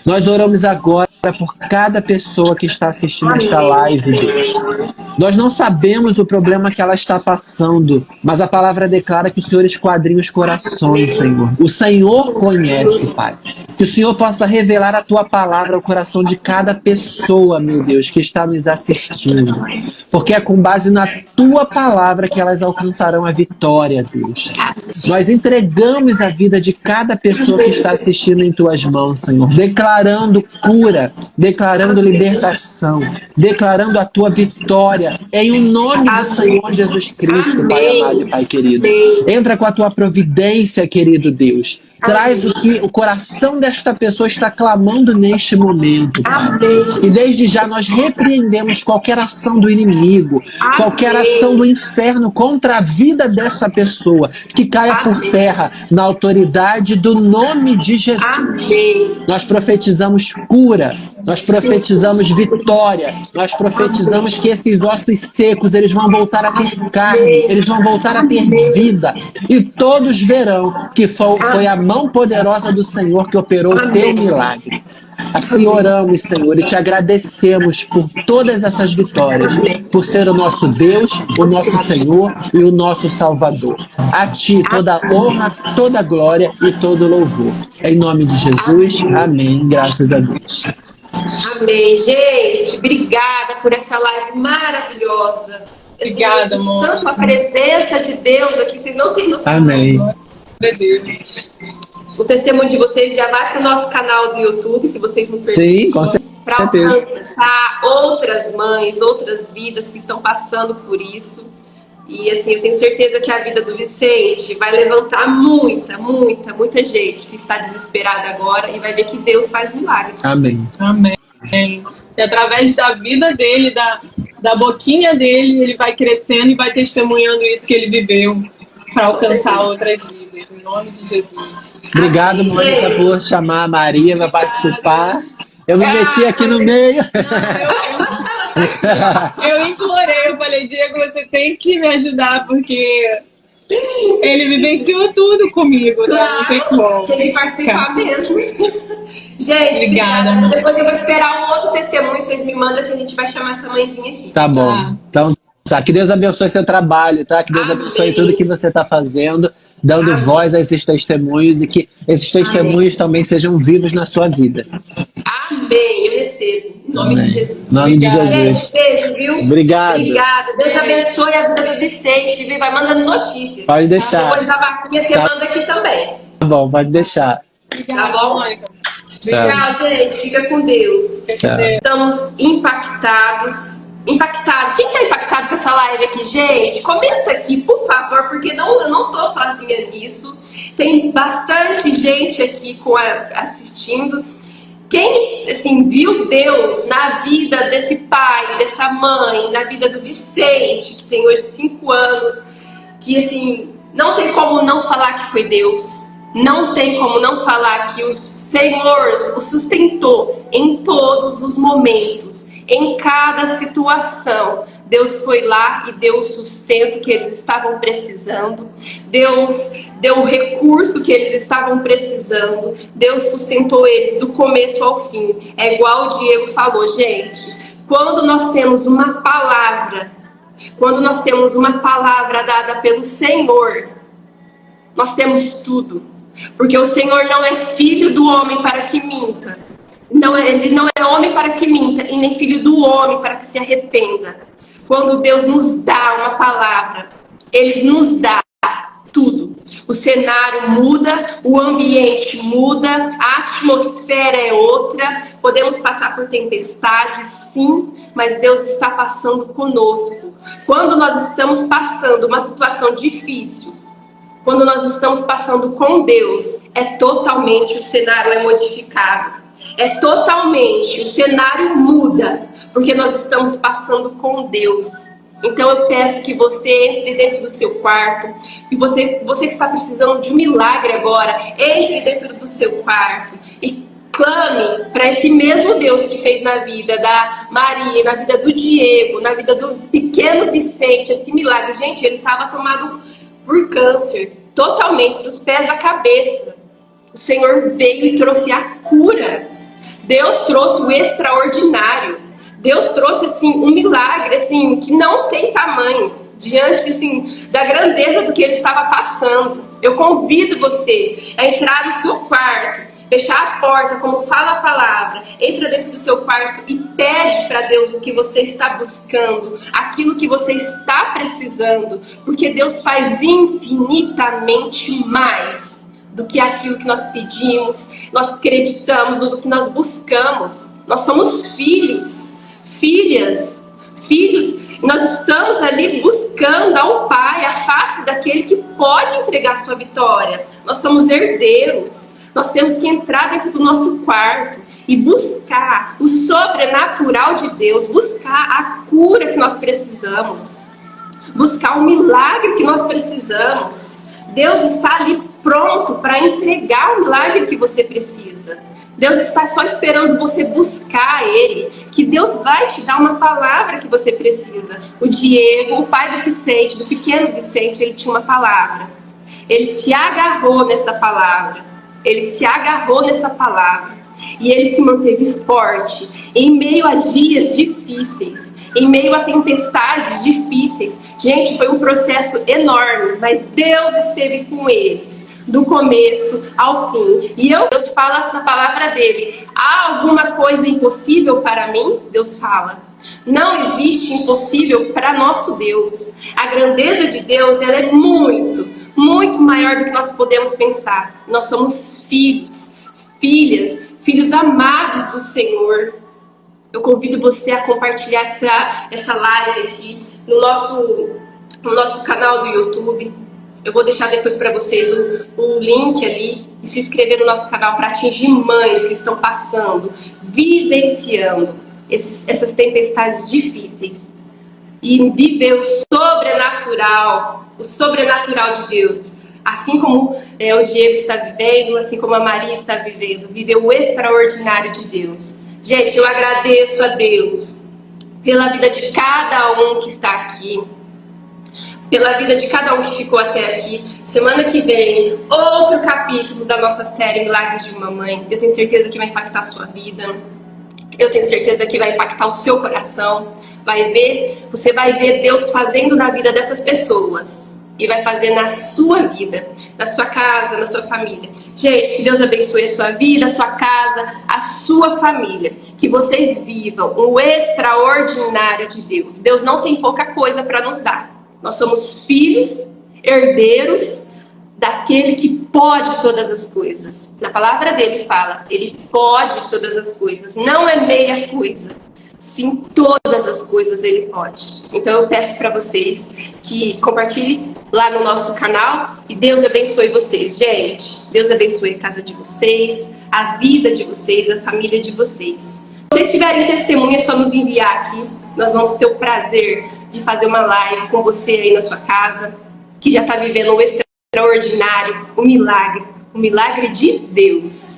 Nós oramos agora por cada pessoa que está assistindo esta live, Deus. Nós não sabemos o problema que ela está passando, mas a palavra declara que o Senhor esquadrinha os corações, Senhor. O Senhor conhece, Pai. Que o Senhor possa revelar a Tua palavra ao coração de cada pessoa, meu Deus, que está nos assistindo. Porque é com base na Tua palavra que elas alcançarão a vitória, Deus. Nós entregamos a vida de cada pessoa que está assistindo em Tuas mãos, Senhor. Declarando cura, declarando libertação, declarando a Tua vitória. Em o nome do Senhor Jesus Cristo, Pai amado e Pai querido. Entra com a Tua providência, querido Deus. Traz o que o coração desta pessoa está clamando neste momento, Pai. E desde já nós repreendemos qualquer ação do inimigo, qualquer ação do inferno contra a vida dessa pessoa, que caia por terra na autoridade do nome de Jesus. Nós profetizamos cura, nós profetizamos vitória, nós profetizamos que esses ossos secos, eles vão voltar a ter carne, eles vão voltar a ter vida, e todos verão que foi a mão poderosa do Senhor que operou o teu milagre. Assim oramos, Senhor, e te agradecemos por todas essas vitórias, por ser o nosso Deus, o nosso Senhor e o nosso Salvador. A Ti toda a honra, toda a glória e todo o louvor. Em nome de Jesus, amém. Graças a Deus. Amém, gente. Obrigada por essa live maravilhosa. Obrigada, amor. Tanto a presença de Deus aqui, vocês não têm noção. Amém. O testemunho de vocês já vai para o nosso canal do YouTube, se vocês não perderam. Sim, com certeza. Para alcançar outras mães, outras vidas que estão passando por isso. E assim, eu tenho certeza que a vida do Vicente vai levantar muita gente que está desesperada agora e vai ver que Deus faz milagres. Amém. Amém. E através da vida dele, da boquinha dele, ele vai crescendo e vai testemunhando isso que ele viveu para alcançar outras vidas. Em nome de Jesus. Obrigado, Mônica, por chamar a Maria para participar. Eu me meti aqui no meio. Eu implorei, eu falei, Diego, você tem que me ajudar, porque ele vivenciou tudo comigo, tá? Não tem como. Tem que participar mesmo. Gente, obrigada. Depois eu vou esperar um outro testemunho, vocês me mandam que a gente vai chamar essa mãezinha aqui. Tá bom. Então, tá. Que Deus abençoe seu trabalho, tá? Que Deus abençoe tudo que você está fazendo, dando voz a esses testemunhos, e que esses testemunhos também sejam vivos na sua vida. Amém, eu recebo. Em nome de Jesus. Em nome de Jesus. Gente, beijo, viu? Obrigado. Obrigada. Deus abençoe a vida do Vicente, viu? Vai mandando notícias. Pode deixar. Depois da vaquinha, você manda aqui também. Tá bom, pode deixar. Tá bom? Mônica. Tchau, gente. Fica com Deus. Tchau. Estamos impactados. Quem está impactado com essa live aqui, gente? Comenta aqui, por favor, porque eu não tô sozinha nisso. Tem bastante gente aqui assistindo. Quem, assim, viu Deus na vida desse pai, dessa mãe, na vida do Vicente, que tem hoje 5 anos, que, assim, não tem como não falar que foi Deus. Não tem como não falar que o Senhor o sustentou em todos os momentos. Em cada situação, Deus foi lá e deu o sustento que eles estavam precisando. Deus deu o recurso que eles estavam precisando. Deus sustentou eles do começo ao fim. É igual o Diego falou, gente. Quando nós temos uma palavra dada pelo Senhor, nós temos tudo. Porque o Senhor não é filho do homem para que minta. Ele não é homem para que minta, e nem filho do homem para que se arrependa. Quando Deus nos dá uma palavra, Ele nos dá tudo. O cenário muda, o ambiente muda, a atmosfera é outra. Podemos passar por tempestades, sim, mas Deus está passando conosco. Quando nós estamos passando uma situação difícil, quando nós estamos passando com Deus, o cenário é modificado. O cenário muda, porque nós estamos passando com Deus. Então eu peço que você entre dentro do seu quarto, e você que está precisando de um milagre agora, entre dentro do seu quarto e clame para esse mesmo Deus que fez na vida da Maria, na vida do Diego, na vida do pequeno Vicente, esse milagre. Gente, ele estava tomado por câncer, totalmente, dos pés à cabeça. O Senhor veio e trouxe a cura. Deus trouxe o extraordinário. Deus trouxe, assim, um milagre, assim, que não tem tamanho, diante, assim, da grandeza do que ele estava passando. Eu convido você a entrar no seu quarto, fechar a porta, como fala a palavra, entra dentro do seu quarto e pede para Deus o que você está buscando, aquilo que você está precisando, porque Deus faz infinitamente mais do que aquilo que nós pedimos, nós acreditamos, do que nós buscamos. Nós somos filhos, filhas, filhos, nós estamos ali buscando buscando ao Pai a face daquele que pode entregar sua vitória. Nós somos herdeiros. Nós temos que entrar dentro do nosso quarto e buscar o sobrenatural de Deus, buscar a cura que nós precisamos, buscar o milagre que nós precisamos. Deus está ali pronto para entregar o milagre que você precisa. Deus está só esperando você buscar Ele, que Deus vai te dar uma palavra que você precisa. O Diego, o pai do Vicente, do pequeno Vicente, ele tinha uma palavra. Ele se agarrou nessa palavra. Ele se agarrou nessa palavra. E ele se manteve forte em meio a dias difíceis, em meio a tempestades difíceis. Gente, foi um processo enorme, mas Deus esteve com eles do começo ao fim. E Deus fala na palavra dele: há alguma coisa impossível para mim? Deus fala. Não existe impossível para nosso Deus. A grandeza de Deus, ela é muito, muito maior do que nós podemos pensar. Nós somos filhos, filhos amados do Senhor. Eu convido você a compartilhar essa live aqui no nosso canal do YouTube. Eu vou deixar depois para vocês um link ali e se inscrever no nosso canal para atingir mães que estão passando, vivenciando essas tempestades difíceis e viver o sobrenatural de Deus. Assim como o Diego está vivendo, assim como a Maria está vivendo, viver o extraordinário de Deus. Gente, eu agradeço a Deus pela vida de cada um que está aqui, pela vida de cada um que ficou até aqui. Semana que vem, outro capítulo da nossa série Milagres de uma Mãe. Eu tenho certeza que vai impactar a sua vida. Eu tenho certeza que vai impactar o seu coração. Você vai ver Deus fazendo na vida dessas pessoas. E vai fazer na sua vida, na sua casa, na sua família. Gente, que Deus abençoe a sua vida, a sua casa, a sua família. Que vocês vivam o extraordinário de Deus. Deus não tem pouca coisa para nos dar. Nós somos filhos, herdeiros daquele que pode todas as coisas. Na palavra dele fala, ele pode todas as coisas. Não é meia coisa. Sim, todas as coisas ele pode. Então eu peço para vocês que compartilhem lá no nosso canal e Deus abençoe vocês, gente. Deus abençoe a casa de vocês, a vida de vocês, a família de vocês. Se vocês tiverem testemunha, é só nos enviar aqui. Nós vamos ter o prazer de fazer uma live com você aí na sua casa, que já está vivendo o extraordinário, o milagre de Deus.